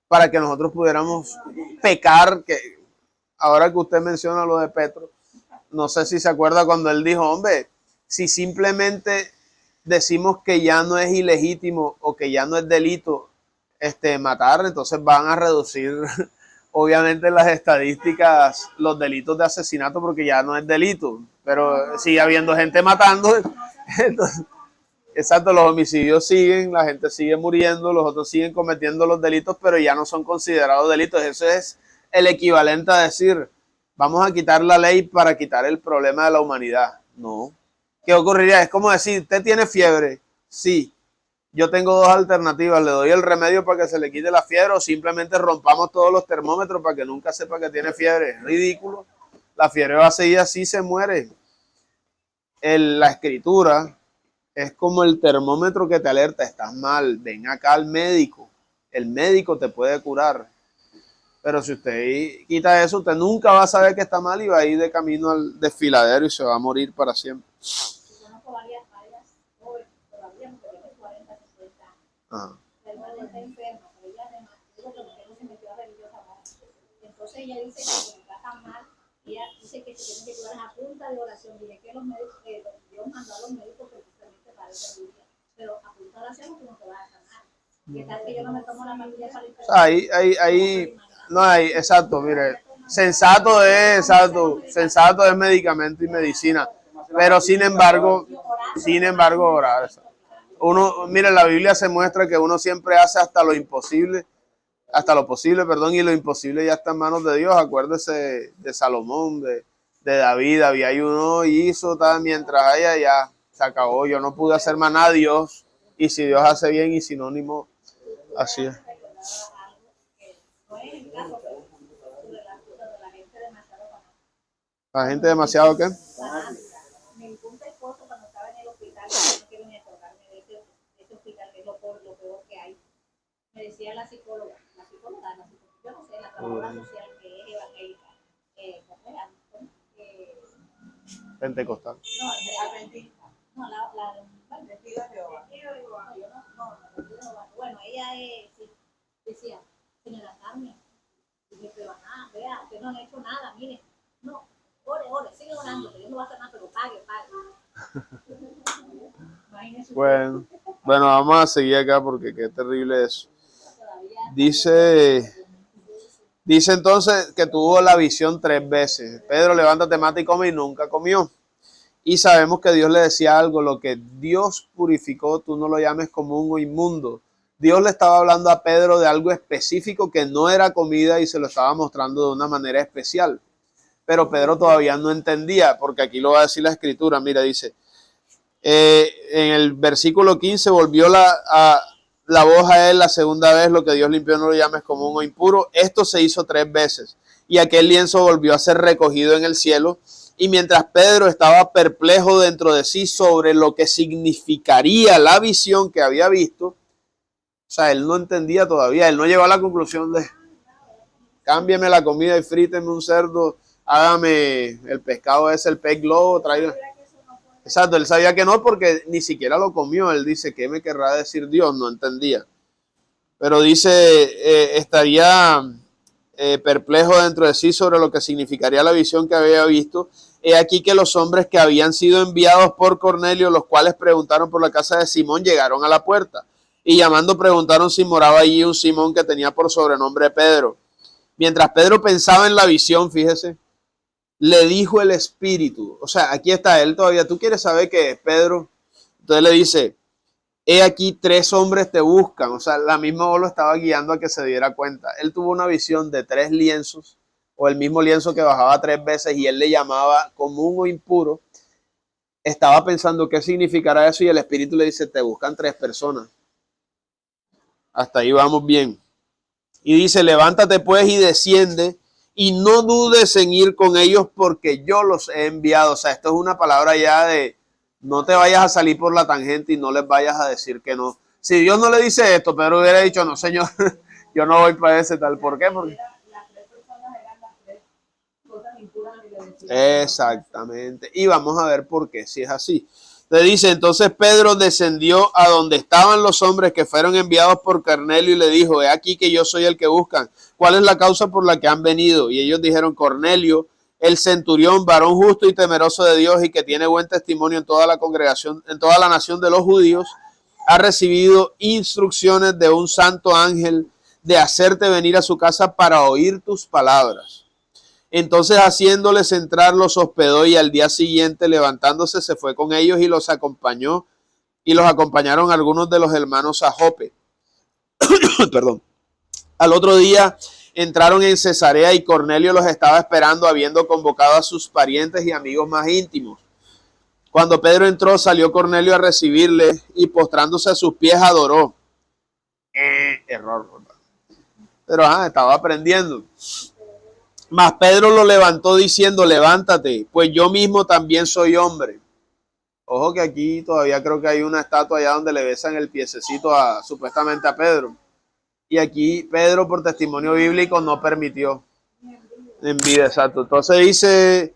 para que nosotros pudiéramos pecar. Que ahora que usted menciona lo de Petro, no sé si se acuerda cuando él dijo, hombre, si simplemente decimos que ya no es ilegítimo o que ya no es delito matar, entonces van a reducir obviamente las estadísticas, los delitos de asesinato, porque ya no es delito, pero sigue habiendo gente matando. Entonces, exacto, los homicidios siguen, la gente sigue muriendo, los otros siguen cometiendo los delitos, pero ya no son considerados delitos. Eso es el equivalente a decir, vamos a quitar la ley para quitar el problema de la humanidad. No. ¿Qué ocurriría? Es como decir, usted tiene fiebre, Sí. Yo tengo dos alternativas. Le doy el remedio para que se le quite la fiebre o simplemente rompamos todos los termómetros para que nunca sepa que tiene fiebre. Es ridículo. La fiebre va a seguir así, se muere. La escritura es como el termómetro que te alerta. Estás mal, ven acá al médico. El médico te puede curar. Pero si usted quita eso, usted nunca va a saber que está mal y va a ir de camino al desfiladero y se va a morir para siempre. Yo conozco varias jóvenes todavía, porque tiene 40, 60 años. Ajá. La hermana está enferma, pero ella además, digo que no se metió a religiosamente. Entonces ella dice que cuando está tan mal, ella dice que se tiene que curar a punta de oración. Dije que los médicos, Dios mandó a los médicos precisamente para esa Biblia. Pero a punta de oración tú no te vas a sanar. ¿Qué tal que yo no me tomo la pastilla para el Ahí, no hay, exacto, mire, sensato es medicamento y medicina, pero sin embargo, orar. Uno, mire, la Biblia se muestra que uno siempre hace hasta lo posible, perdón, y lo imposible ya está en manos de Dios. Acuérdese de Salomón, de David uno hizo tal, mientras haya ya se acabó. Yo no pude hacer más nada, Dios, y si Dios hace bien y sinónimo, así es. La gente demasiado, ¿qué? Me punto esposo cuando estaba en el hospital, no quiero ni tocarme de ese hospital, que es lo peor que hay. Me decía la psicóloga, yo no sé, la trabajadora social que es evangélica, Pentecostal. No, testigo de Jehová. Bueno, ella sí, decía, señora Carmen, dije, pero vea, que no han hecho nada, mire, no, ore, sigue orando, que Dios no va a hacer nada, pero pague. Bueno, vamos a seguir acá porque qué terrible eso. Dice entonces que tuvo la visión 3 veces. Pedro, levántate, mata y come, y nunca comió. Y sabemos que Dios le decía algo: lo que Dios purificó, tú no lo llames común o inmundo. Dios le estaba hablando a Pedro de algo específico que no era comida y se lo estaba mostrando de una manera especial. Pero Pedro todavía no entendía, porque aquí lo va a decir la escritura. Mira, dice, en el versículo 15, volvió la voz a él la segunda vez: lo que Dios limpió no lo llames común o impuro. Esto se hizo 3 veces. Y aquel lienzo volvió a ser recogido en el cielo. Y mientras Pedro estaba perplejo dentro de sí sobre lo que significaría la visión que había visto, o sea, él no entendía todavía, él no llegó a la conclusión de cámbiame la comida y fríteme un cerdo, hágame el pescado ese, el pez globo, traiga. Exacto, él sabía que no porque ni siquiera lo comió. Él dice, ¿qué me querrá decir Dios? No entendía. Pero dice, estaría perplejo dentro de sí sobre lo que significaría la visión que había visto. He aquí que los hombres que habían sido enviados por Cornelio, los cuales preguntaron por la casa de Simón, llegaron a la puerta. Y llamando preguntaron si moraba allí un Simón que tenía por sobrenombre Pedro. Mientras Pedro pensaba en la visión, fíjese, le dijo el Espíritu, o sea, aquí está él todavía, ¿tú quieres saber qué es, Pedro? Entonces le dice, he aquí 3 hombres te buscan, o sea, la misma voz lo estaba guiando a que se diera cuenta. Él tuvo una visión de 3 lienzos, o el mismo lienzo que bajaba 3 veces y él le llamaba común o impuro. Estaba pensando qué significará eso y el Espíritu le dice, te buscan 3 personas. Hasta ahí vamos bien. Y dice, levántate pues y desciende y no dudes en ir con ellos porque yo los he enviado. O sea, esto es una palabra ya de no te vayas a salir por la tangente y no les vayas a decir que no. Si Dios no le dice esto, Pedro hubiera dicho, no, Señor, yo no voy para ese tal. ¿Por qué? Porque Las 3 personas eran las 3 cosas impuras que le decían. exactamente. Y vamos a ver por qué, si es así. Le dice, entonces Pedro descendió a donde estaban los hombres que fueron enviados por Cornelio y le dijo, he aquí que yo soy el que buscan. ¿Cuál es la causa por la que han venido? Y ellos dijeron, Cornelio, el centurión, varón justo y temeroso de Dios y que tiene buen testimonio en toda la congregación, en toda la nación de los judíos, ha recibido instrucciones de un santo ángel de hacerte venir a su casa para oír tus palabras. Entonces haciéndoles entrar los hospedó y al día siguiente levantándose se fue con ellos y los acompañó y los acompañaron algunos de los hermanos a Jope. Perdón. Al otro día entraron en Cesarea y Cornelio los estaba esperando habiendo convocado a sus parientes y amigos más íntimos. Cuando Pedro entró, salió Cornelio a recibirle y postrándose a sus pies adoró. Error. Pero estaba aprendiendo. Mas Pedro lo levantó diciendo, levántate, pues yo mismo también soy hombre. Ojo que aquí todavía creo que hay una estatua allá donde le besan el piececito supuestamente a Pedro. Y aquí Pedro, por testimonio bíblico, no permitió. En vida, exacto. Entonces dice,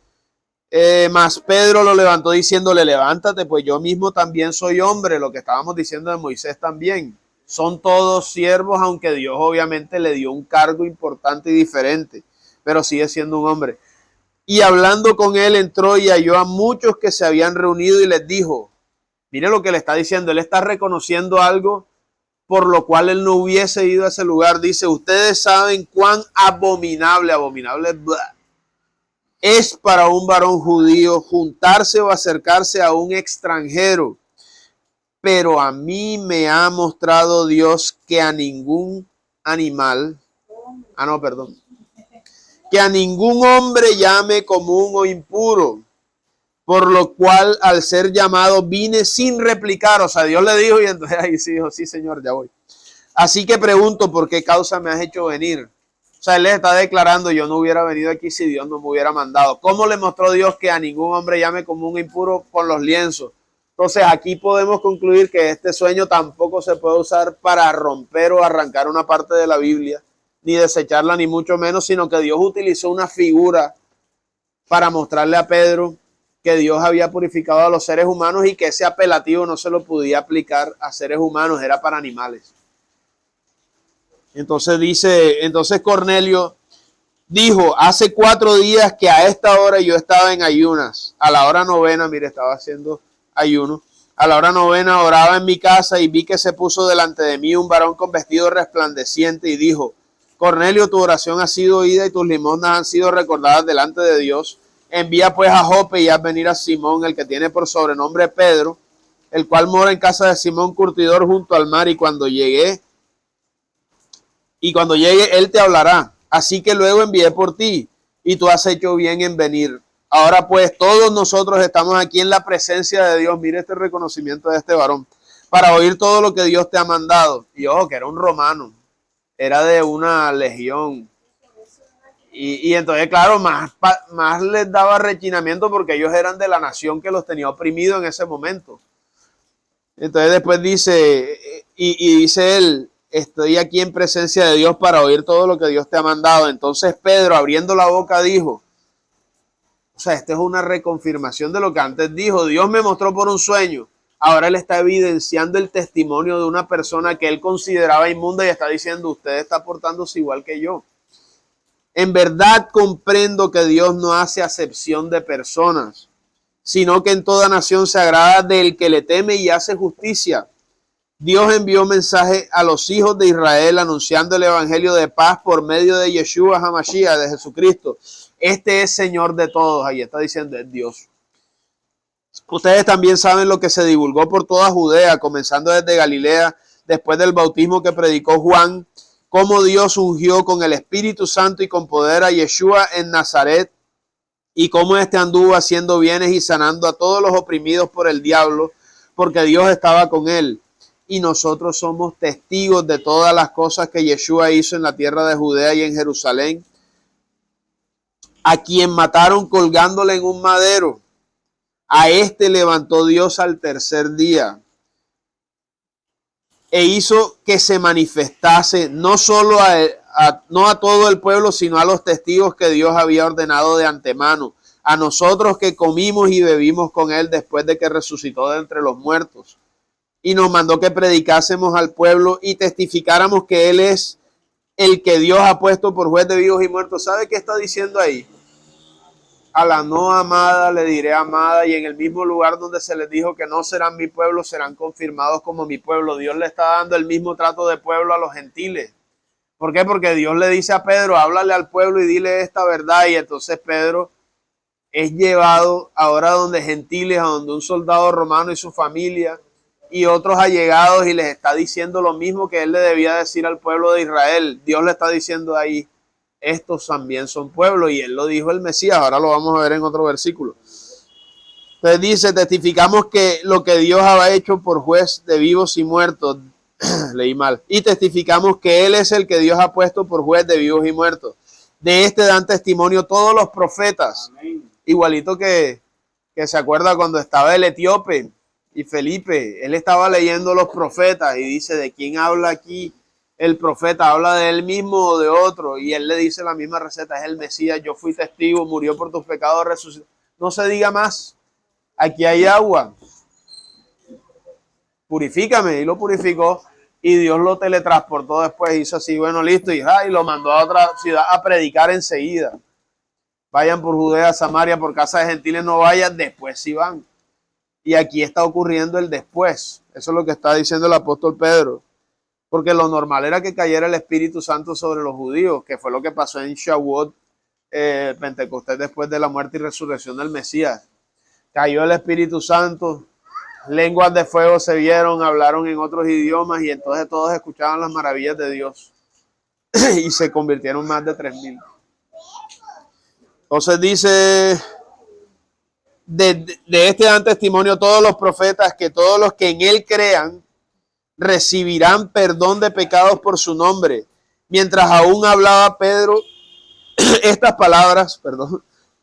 mas Pedro lo levantó diciéndole, levántate, pues yo mismo también soy hombre. Lo que estábamos diciendo de Moisés también. Son todos siervos, aunque Dios obviamente le dio un cargo importante y diferente, pero sigue siendo un hombre. Y hablando con él, entró y halló a muchos que se habían reunido y les dijo, mire lo que le está diciendo, él está reconociendo algo por lo cual él no hubiese ido a ese lugar. Dice, ustedes saben cuán abominable es para un varón judío juntarse o acercarse a un extranjero. Pero a mí me ha mostrado Dios que a ningún animal, que a ningún hombre llame común o impuro, por lo cual al ser llamado vine sin replicar. O sea, Dios le dijo y entonces ahí sí dijo, sí Señor, ya voy. Así que pregunto, ¿por qué causa me has hecho venir? O sea, él les está declarando, yo no hubiera venido aquí si Dios no me hubiera mandado. ¿Cómo le mostró Dios que a ningún hombre llame común o impuro con los lienzos? Entonces aquí podemos concluir que este sueño tampoco se puede usar para romper o arrancar una parte de la Biblia, ni desecharla, ni mucho menos, sino que Dios utilizó una figura para mostrarle a Pedro que Dios había purificado a los seres humanos y que ese apelativo no se lo podía aplicar a seres humanos, era para animales. Entonces Cornelio dijo, hace 4 días que a esta hora yo estaba en ayunas, a la hora novena, mire, estaba haciendo ayuno. A la hora novena oraba en mi casa y vi que se puso delante de mí un varón con vestido resplandeciente y dijo, Cornelio, tu oración ha sido oída y tus limosnas han sido recordadas delante de Dios. Envía pues a Jope y haz venir a Simón, el que tiene por sobrenombre Pedro, el cual mora en casa de Simón curtidor junto al mar, y cuando llegue él te hablará. Así que luego envié por ti y tú has hecho bien en venir. Ahora pues todos nosotros estamos aquí en la presencia de Dios. Mire este reconocimiento de este varón. Para oír todo lo que Dios te ha mandado. Y ojo, que era un romano. Era de una legión. Y entonces, claro, más les daba rechinamiento porque ellos eran de la nación que los tenía oprimido en ese momento. Entonces después dice, y dice él, estoy aquí en presencia de Dios para oír todo lo que Dios te ha mandado. Entonces Pedro, abriendo la boca, dijo, o sea, esta es una reconfirmación de lo que antes dijo. Dios me mostró por un sueño. Ahora él está evidenciando el testimonio de una persona que él consideraba inmunda y está diciendo, usted está portándose igual que yo. En verdad comprendo que Dios no hace acepción de personas, sino que en toda nación se agrada del que le teme y hace justicia. Dios envió mensaje a los hijos de Israel anunciando el evangelio de paz por medio de Yeshua HaMashiach, de Jesucristo. Este es Señor de todos. Ahí está diciendo, es Dios. Ustedes también saben lo que se divulgó por toda Judea, comenzando desde Galilea, después del bautismo que predicó Juan, cómo Dios ungió con el Espíritu Santo y con poder a Yeshua en Nazaret, y cómo éste anduvo haciendo bienes y sanando a todos los oprimidos por el diablo, porque Dios estaba con él. Y nosotros somos testigos de todas las cosas que Yeshua hizo en la tierra de Judea y en Jerusalén, a quien mataron colgándole en un madero. A este levantó Dios al tercer día e hizo que se manifestase no solo no a todo el pueblo, sino a los testigos que Dios había ordenado de antemano, a nosotros que comimos y bebimos con él después de que resucitó de entre los muertos. Y nos mandó que predicásemos al pueblo y testificáramos que él es el que Dios ha puesto por juez de vivos y muertos. ¿Sabe qué está diciendo ahí? A la no amada le diré amada, y en el mismo lugar donde se les dijo que no serán mi pueblo, serán confirmados como mi pueblo. Dios le está dando el mismo trato de pueblo a los gentiles. ¿Por qué? Porque Dios le dice a Pedro, háblale al pueblo y dile esta verdad, y entonces Pedro es llevado ahora donde gentiles, a donde un soldado romano y su familia, y otros allegados, y les está diciendo lo mismo que él le debía decir al pueblo de Israel. Dios le está diciendo ahí, estos también son pueblo, y él lo dijo el Mesías. Ahora lo vamos a ver en otro versículo. Entonces dice, testificamos que lo que Dios ha hecho por juez de vivos y muertos, leí mal, y testificamos que Él es el que Dios ha puesto por juez de vivos y muertos. De este dan testimonio todos los profetas, Amén. igualito que se acuerda cuando estaba el etíope y Felipe, él estaba leyendo los profetas y dice, ¿de quién habla aquí el profeta? ¿Habla de él mismo o de otro? Y él le dice la misma receta, es el Mesías, yo fui testigo, murió por tus pecados, resucitó. No se diga más, aquí hay agua, purifícame, y lo purificó, y Dios lo teletransportó después, hizo así, bueno, listo, y lo mandó a otra ciudad a predicar enseguida. Vayan por Judea, Samaria, por casa de gentiles no vayan, después sí van. Y aquí está ocurriendo el después. Eso es lo que está diciendo el apóstol Pedro. Porque lo normal era que cayera el Espíritu Santo sobre los judíos, que fue lo que pasó en Shavuot, Pentecostés, después de la muerte y resurrección del Mesías. Cayó el Espíritu Santo, lenguas de fuego se vieron, hablaron en otros idiomas y entonces todos escuchaban las maravillas de Dios. Y se convirtieron más de 3,000. Entonces dice, de este dan testimonio todos los profetas que todos los que en él crean recibirán perdón de pecados por su nombre. Mientras aún hablaba Pedro estas palabras,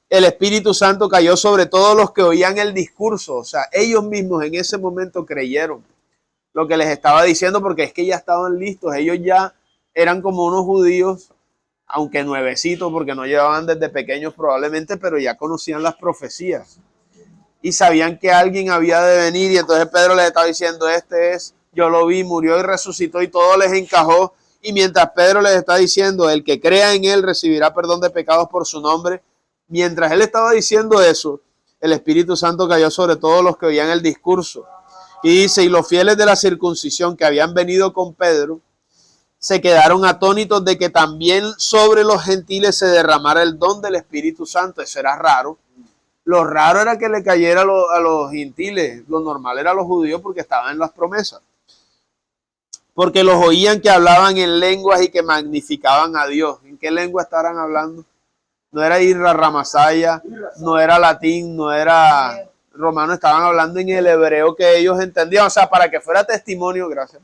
el Espíritu Santo cayó sobre todos los que oían el discurso. O sea, ellos mismos en ese momento creyeron lo que les estaba diciendo porque es que ya estaban listos. Ellos ya eran como unos judíos, aunque nuevecitos, porque no llevaban desde pequeños probablemente, pero ya conocían las profecías y sabían que alguien había de venir. Y entonces Pedro les estaba diciendo, este es, yo lo vi, murió y resucitó, y todo les encajó. Y mientras Pedro les está diciendo, el que crea en él recibirá perdón de pecados por su nombre, mientras él estaba diciendo eso, el Espíritu Santo cayó sobre todos los que oían el discurso. Y dice, y los fieles de la circuncisión que habían venido con Pedro se quedaron atónitos de que también sobre los gentiles se derramara el don del Espíritu Santo. Eso era raro. Lo raro era que le cayera a los gentiles. Lo normal era a los judíos porque estaban en las promesas. Porque los oían que hablaban en lenguas y que magnificaban a Dios. ¿En qué lengua estarán hablando? No era Irra Ramasaya, no era latín, no era romano. Estaban hablando en el hebreo que ellos entendían. O sea, para que fuera testimonio, gracias,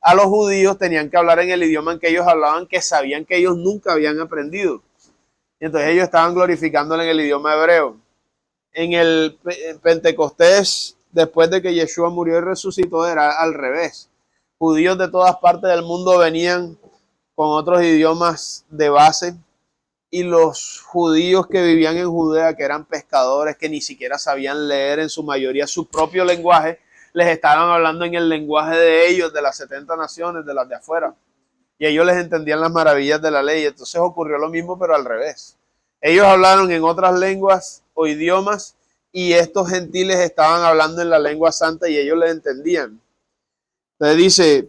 a los judíos tenían que hablar en el idioma en que ellos hablaban, que sabían que ellos nunca habían aprendido. Y entonces ellos estaban glorificándole en el idioma hebreo. En el Pentecostés, después de que Yeshua murió y resucitó, era al revés. Judíos de todas partes del mundo venían con otros idiomas de base, y los judíos que vivían en Judea, que eran pescadores, que ni siquiera sabían leer en su mayoría su propio lenguaje, les estaban hablando en el lenguaje de ellos, de las 70 naciones, de las de afuera. Y ellos les entendían las maravillas de la ley. Entonces ocurrió lo mismo, pero al revés. Ellos hablaron en otras lenguas o idiomas, y estos gentiles estaban hablando en la lengua santa y ellos les entendían. Entonces dice,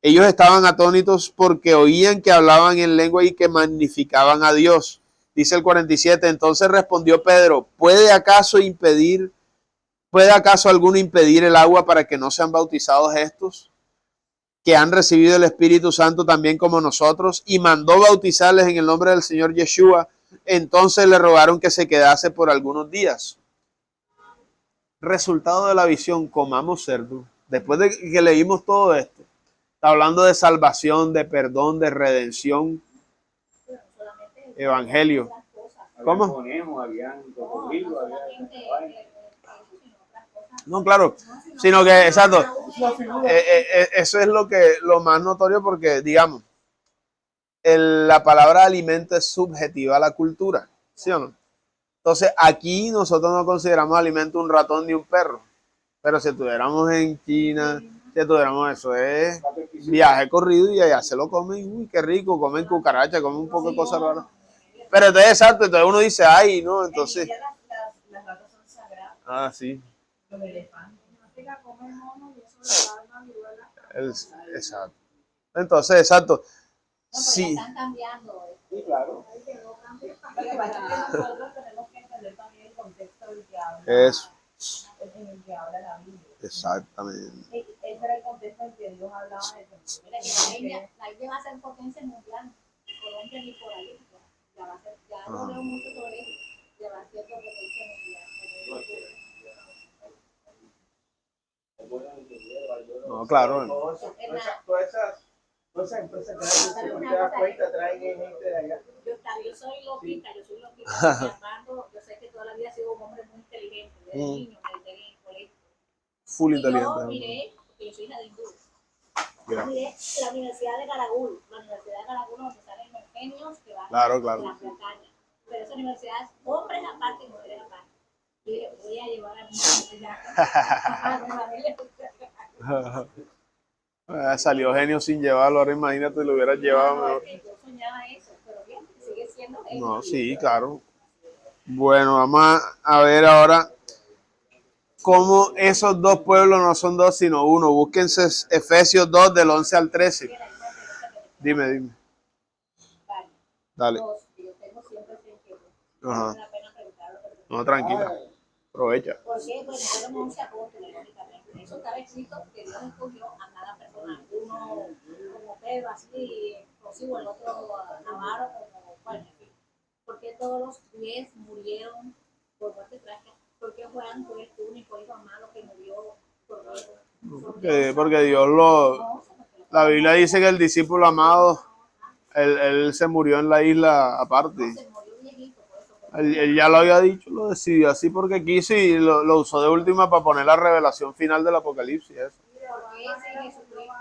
ellos estaban atónitos porque oían que hablaban en lengua y que magnificaban a Dios. Dice el 47, entonces respondió Pedro, ¿puede acaso alguno impedir el agua para que no sean bautizados estos, que han recibido el Espíritu Santo también como nosotros? Y mandó bautizarles en el nombre del Señor Yeshua. Entonces le rogaron que se quedase por algunos días. Resultado de la visión, comamos cerdo. Después de que leímos todo esto, está hablando de salvación, de perdón, de redención, evangelio. ¿Cómo? Conejos, habían cocodrilos, No, claro, sino que, exacto, eso es lo más notorio porque, digamos, la palabra alimento es subjetiva a la cultura, ¿sí o no? Entonces, aquí nosotros no consideramos alimento un ratón ni un perro, pero si estuviéramos en China, si estuviéramos, eso es viaje corrido y allá se lo comen, uy, qué rico, comen cucaracha, comen un poco de cosas raras. Pero entonces, exacto, entonces uno dice, ay, no, entonces. Las ratas son sagradas. Ah, sí. Los elefantes. Exacto. Entonces, exacto. No, sí. Están cambiando. Sí, claro. Lo que pasa es que nosotros tenemos que entender también el contexto del que habla, Eso. en el que habla la Biblia. Exactamente. Ese era el contexto en que Dios hablaba de eso. Mira, que la India va a ser potencia mundial. Colombia ni por ahí. Ya no leo mucho sobre eso. Ya va a ser potencia mundial. No, claro. Todas esas empresas grandes, si no te das cuenta, traen gente de allá. Yo soy loquita, Armando, yo sé que toda la vida he sido un hombre muy inteligente, desde niño me dediqué en el colegio. Full Y inteligente. yo miré, porque yo soy hija de hindú, Mira. miré la Universidad de Garagul, donde salen los genios que van Claro, a claro. las montañas. Pero esa universidad es hombres aparte y mujeres aparte. Y dije, voy a llevar a mi familia Salió genio sin llevarlo, ahora imagínate, lo hubieras llevado mejor. Yo soñaba eso, pero bien, sigue siendo genio. No, sí, claro. Bueno, vamos a ver ahora cómo esos dos pueblos no son dos, sino uno. Búsquense Efesios 2 del 11 al 13. Dime. Dale. Dos, que yo tengo siempre sentido. Ajá. Vale la pena preguntarlo, pero No, tranquila. Aprovecha. porque, bueno, fueron 11 apóstoles, lógicamente. Eso estaba escrito que Dios escogió a cada persona. Uno como Pedro, así, explosivo, el otro Navarro, como, bueno, en fin. Porque todos los 10 murieron por muerte trágica. Porque Juan fue el único hijo amado que murió por Dios. Porque Dios La Biblia dice que el discípulo amado, él se murió en la isla aparte. Se murió viejito, por eso. Él ya lo había dicho, lo decidió así porque quiso y lo usó de última para poner la revelación final del Apocalipsis. Eso. Porque ese Jesucristo.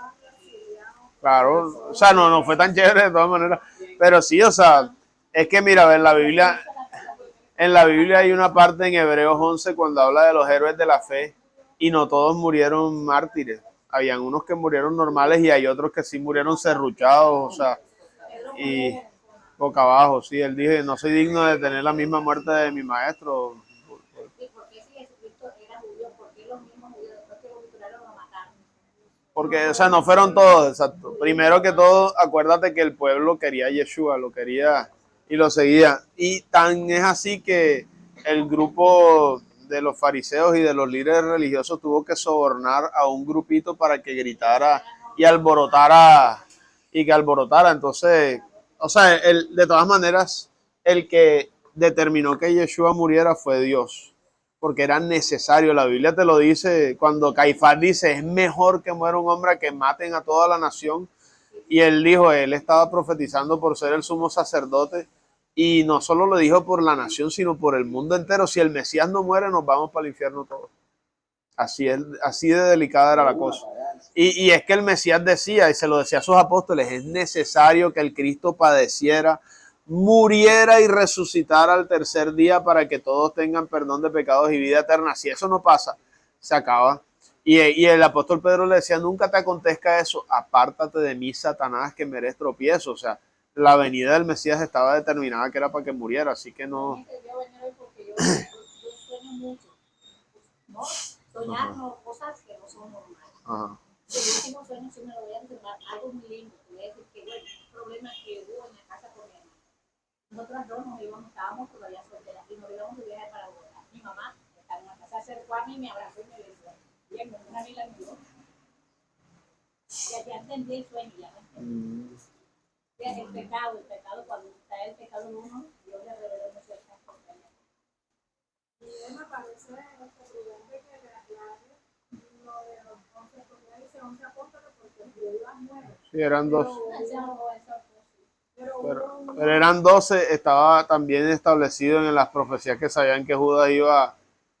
Claro, o sea, no fue tan chévere de todas maneras. Pero sí, o sea, es que mira, en la Biblia hay una parte en Hebreos 11 cuando habla de los héroes de la fe y no todos murieron mártires. Habían unos que murieron normales y hay otros que sí murieron serruchados, o sea, y boca abajo, sí. Él dijo, no soy digno de tener la misma muerte de mi maestro. ¿Y por qué si Jesucristo era judío? ¿Por qué los mismos judíos después que lo capturaron lo mataron? Porque, o sea, no fueron todos, exacto. Primero que todo, acuérdate que el pueblo quería a Yeshua, lo quería y lo seguía. Y tan es así que el grupo de los fariseos y de los líderes religiosos tuvo que sobornar a un grupito para que gritara y alborotara y que alborotara. Entonces, o sea, de todas maneras, el que determinó que Yeshua muriera fue Dios, porque era necesario. La Biblia te lo dice cuando Caifás dice, es mejor que muera un hombre a que maten a toda la nación. Y él dijo, él estaba profetizando por ser el sumo sacerdote. Y no solo lo dijo por la nación, sino por el mundo entero. Si el Mesías no muere, nos vamos para el infierno todos. Así de delicada era la cosa. Y es que el Mesías decía, y se lo decía a sus apóstoles, es necesario que el Cristo padeciera, muriera y resucitara al tercer día para que todos tengan perdón de pecados y vida eterna. Si eso no pasa, se acaba. Y el apóstol Pedro le decía, nunca te acontezca eso, apártate de mí, Satanás, que me eres tropiezo. O sea, la venida del Mesías estaba determinada que era para que muriera, así que no. Yo venía hoy porque yo sueño mucho, ¿no? Soñar cosas que no son normales. Ajá. El último sueño sí me lo voy a enseñar, algo muy lindo. Te voy a decir que, bueno, un problema que hubo en la casa con mi hermana. Nosotras dos estábamos todavía solteras y nos íbamos de viaje para Bogotá. Mi mamá estaba en la casa, se acercó a mí, me abrazó y me besó. Bien, una amiga miró. Ya entendí el sueño, ya lo entendí. El pecado, cuando está el pecado en uno, Dios le reveló muchas cosas. Y me parece prudente que le aclare lo de los 11, porque ella dice 11 apóstoles porque Judas 9. Sí, eran 12. Pero Pero eran 12, estaba también establecido en las profecías que sabían que Judas iba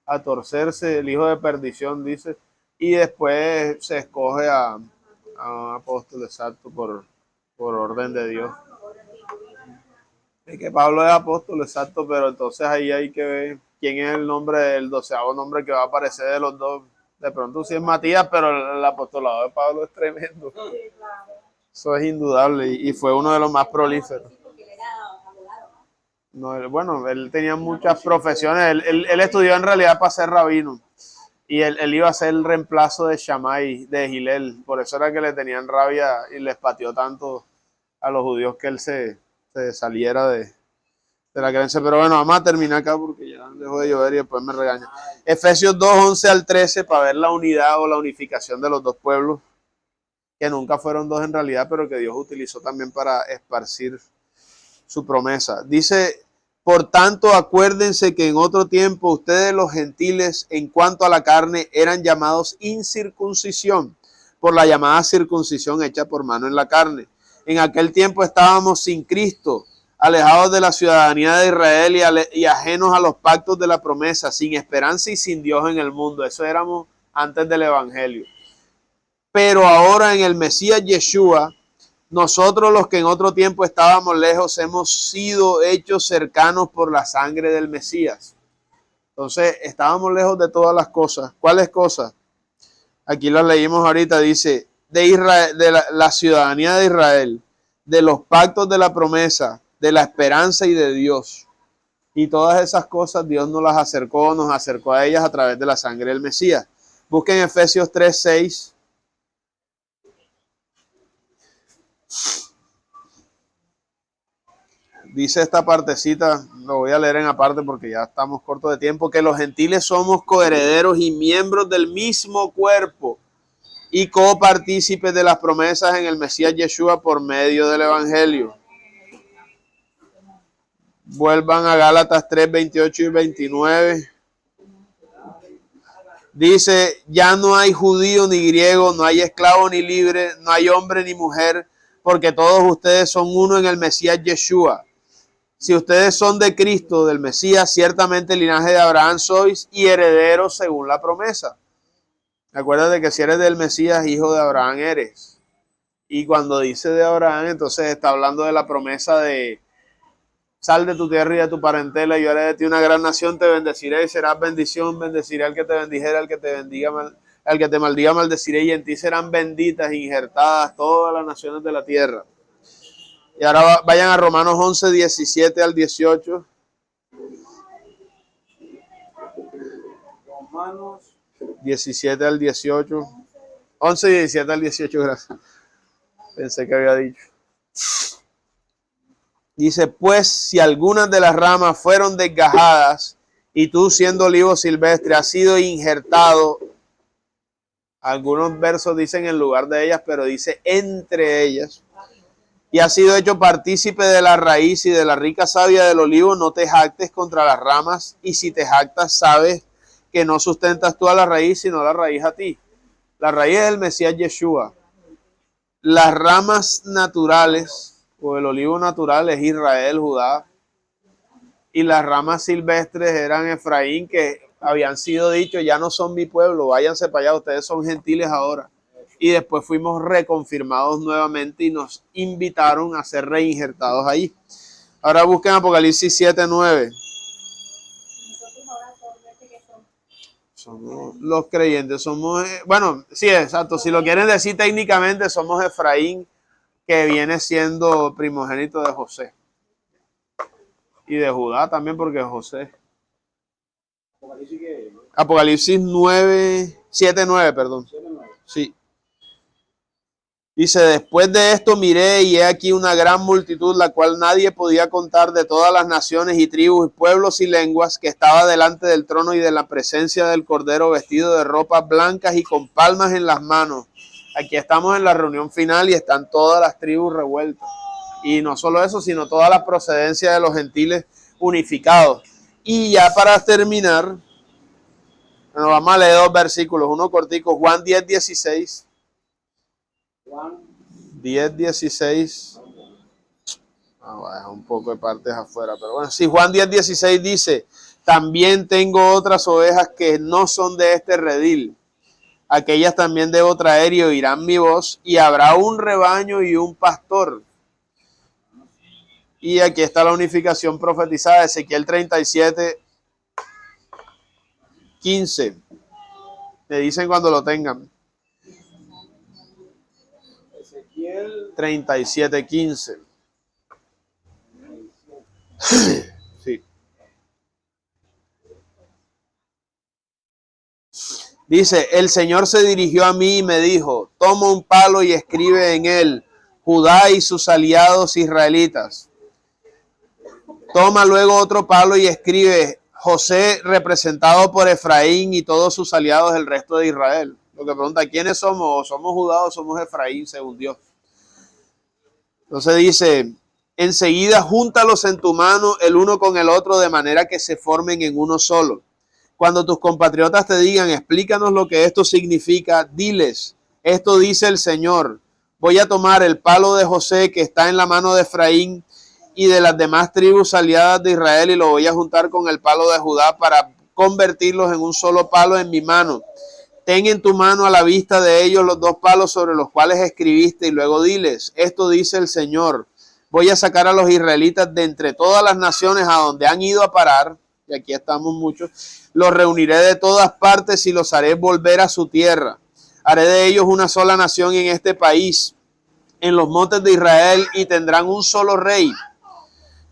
a torcerse, el hijo de perdición, dice, y después se escoge a un apóstol exacto por orden de Dios. Es que Pablo es apóstol, exacto, pero entonces ahí hay que ver quién es el nombre del 12º nombre que va a aparecer de los dos. De pronto sí es Matías, pero el apostolado de Pablo es tremendo. Eso es indudable y fue uno de los más prolíferos. No, bueno, él tenía muchas profesiones. Él estudió en realidad para ser rabino. Y él iba a ser el reemplazo de Shammai, de Gilel. Por eso era que le tenían rabia y les pateó tanto a los judíos que él se saliera de la creencia. Pero bueno, vamos a terminar acá porque ya dejó de llover y después me regaña. Efesios 2, 11 al 13, para ver la unidad o la unificación de los dos pueblos, que nunca fueron dos en realidad, pero que Dios utilizó también para esparcir su promesa. Dice, por tanto, acuérdense que en otro tiempo ustedes los gentiles, en cuanto a la carne, eran llamados incircuncisión por la llamada circuncisión hecha por mano en la carne. En aquel tiempo estábamos sin Cristo, alejados de la ciudadanía de Israel y ajenos a los pactos de la promesa, sin esperanza y sin Dios en el mundo. Eso éramos antes del Evangelio. Pero ahora en el Mesías Yeshua, nosotros los que en otro tiempo estábamos lejos, hemos sido hechos cercanos por la sangre del Mesías. Entonces, estábamos lejos de todas las cosas. ¿Cuáles cosas? Aquí las leímos ahorita, dice, de Israel, de la ciudadanía de Israel, de los pactos de la promesa, de la esperanza y de Dios. Y todas esas cosas Dios nos acercó a ellas a través de la sangre del Mesías. Busquen Efesios 3:6. Dice esta partecita, lo voy a leer en aparte porque ya estamos cortos de tiempo, que los gentiles somos coherederos y miembros del mismo cuerpo y copartícipes de las promesas en el Mesías Yeshua por medio del Evangelio. Vuelvan a Gálatas 3, 28 y 29. Dice, ya no hay judío ni griego, no hay esclavo ni libre, no hay hombre ni mujer, porque todos ustedes son uno en el Mesías Yeshua. Si ustedes son de Cristo, del Mesías, ciertamente el linaje de Abraham sois y herederos según la promesa. Acuérdate que si eres del Mesías, hijo de Abraham eres. Y cuando dice de Abraham, entonces está hablando de la promesa de sal de tu tierra y de tu parentela, y yo haré de ti una gran nación, te bendeciré y serás bendición, bendeciré al que te bendijera, al que te bendiga, al que te maldiga, maldeciré, y en ti serán benditas, injertadas todas las naciones de la tierra. Y ahora vayan a Romanos 11, 17 al 18. Romanos 17 al 18. 11 y 17 al 18, gracias. Pensé que había dicho. Dice, pues si algunas de las ramas fueron desgajadas y tú siendo olivo silvestre has sido injertado, algunos versos dicen en lugar de ellas, pero dice entre ellas, y has sido hecho partícipe de la raíz y de la rica savia del olivo, no te jactes contra las ramas, y si te jactas sabes que no sustentas tú a la raíz, sino la raíz a ti. La raíz es el Mesías Yeshua. Las ramas naturales, o el olivo natural, es Israel, Judá. Y las ramas silvestres eran Efraín, que habían sido dichos, ya no son mi pueblo, váyanse para allá, ustedes son gentiles ahora. Y después fuimos reconfirmados nuevamente y nos invitaron a ser reinjertados ahí. Ahora busquen Apocalipsis 7, 9. Somos los creyentes, somos, bueno, sí, exacto, si lo quieren decir técnicamente, somos Efraín, que viene siendo primogénito de José. Y de Judá también, porque José. Apocalipsis 9, 7, 9, perdón. Sí. Dice, después de esto miré y he aquí una gran multitud, la cual nadie podía contar, de todas las naciones y tribus, pueblos y lenguas, que estaba delante del trono y de la presencia del Cordero, vestido de ropas blancas y con palmas en las manos. Aquí estamos en la reunión final y están todas las tribus revueltas. Y no solo eso, sino toda la procedencia de los gentiles unificados. Y ya para terminar, bueno, vamos a leer dos versículos, uno cortico, Juan 10, 16. Juan 10, 16. Vamos a dejar un poco de partes afuera, pero bueno, sí, Juan 10, 16 dice, también tengo otras ovejas que no son de este redil. Aquellas también debo traer y oirán mi voz, y habrá un rebaño y un pastor. Y aquí está la unificación profetizada, Ezequiel 37, 15. Me dicen cuando lo tengan. Ezequiel 37, 15. Sí. Dice, el Señor se dirigió a mí y me dijo, toma un palo y escribe en él, Judá y sus aliados israelitas. Toma luego otro palo y escribe, José representado por Efraín y todos sus aliados del resto de Israel. Lo que pregunta, ¿quiénes somos? ¿Somos Judá o somos Efraín según Dios? Entonces dice, enseguida júntalos en tu mano el uno con el otro de manera que se formen en uno solo. Cuando tus compatriotas te digan, explícanos lo que esto significa, diles, Esto dice el Señor. Voy a tomar el palo de José que está en la mano de Efraín y de las demás tribus aliadas de Israel y lo voy a juntar con el palo de Judá para convertirlos en un solo palo en mi mano. Ten en tu mano a la vista de ellos los dos palos sobre los cuales escribiste y luego diles, esto dice el Señor, voy a sacar a los israelitas de entre todas las naciones a donde han ido a parar, y aquí estamos muchos, los reuniré de todas partes y los haré volver a su tierra. Haré de ellos una sola nación en este país, en los montes de Israel, y tendrán un solo rey.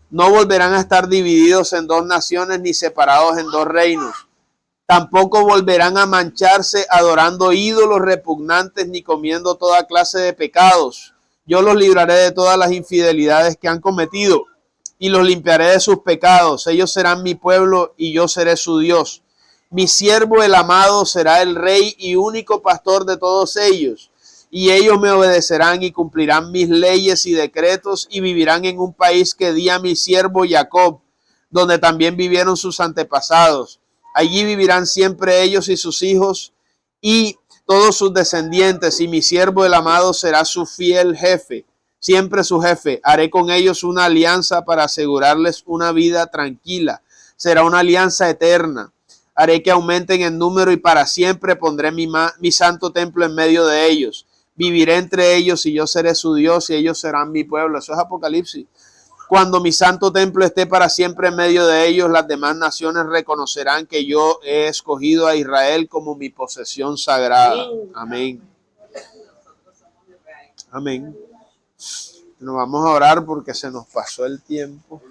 No volverán a estar divididos en dos naciones ni separados en dos reinos. Tampoco volverán a mancharse adorando ídolos repugnantes ni comiendo toda clase de pecados. Yo los libraré de todas las infidelidades que han cometido y los limpiaré de sus pecados. Ellos serán mi pueblo y yo seré su Dios. Mi siervo el amado será el rey y único pastor de todos ellos. Y ellos me obedecerán y cumplirán mis leyes y decretos y vivirán en un país que di a mi siervo Jacob, donde también vivieron sus antepasados. Allí vivirán siempre ellos y sus hijos y todos sus descendientes, y mi siervo el amado será su fiel jefe, siempre su jefe. Haré con ellos una alianza para asegurarles una vida tranquila. Será una alianza eterna. Haré que aumenten en número y para siempre pondré mi santo templo en medio de ellos. Viviré entre ellos y yo seré su Dios y ellos serán mi pueblo. Eso es Apocalipsis. Cuando mi santo templo esté para siempre en medio de ellos, las demás naciones reconocerán que yo he escogido a Israel como mi posesión sagrada. Amén. Amén. Nos vamos a orar porque se nos pasó el tiempo.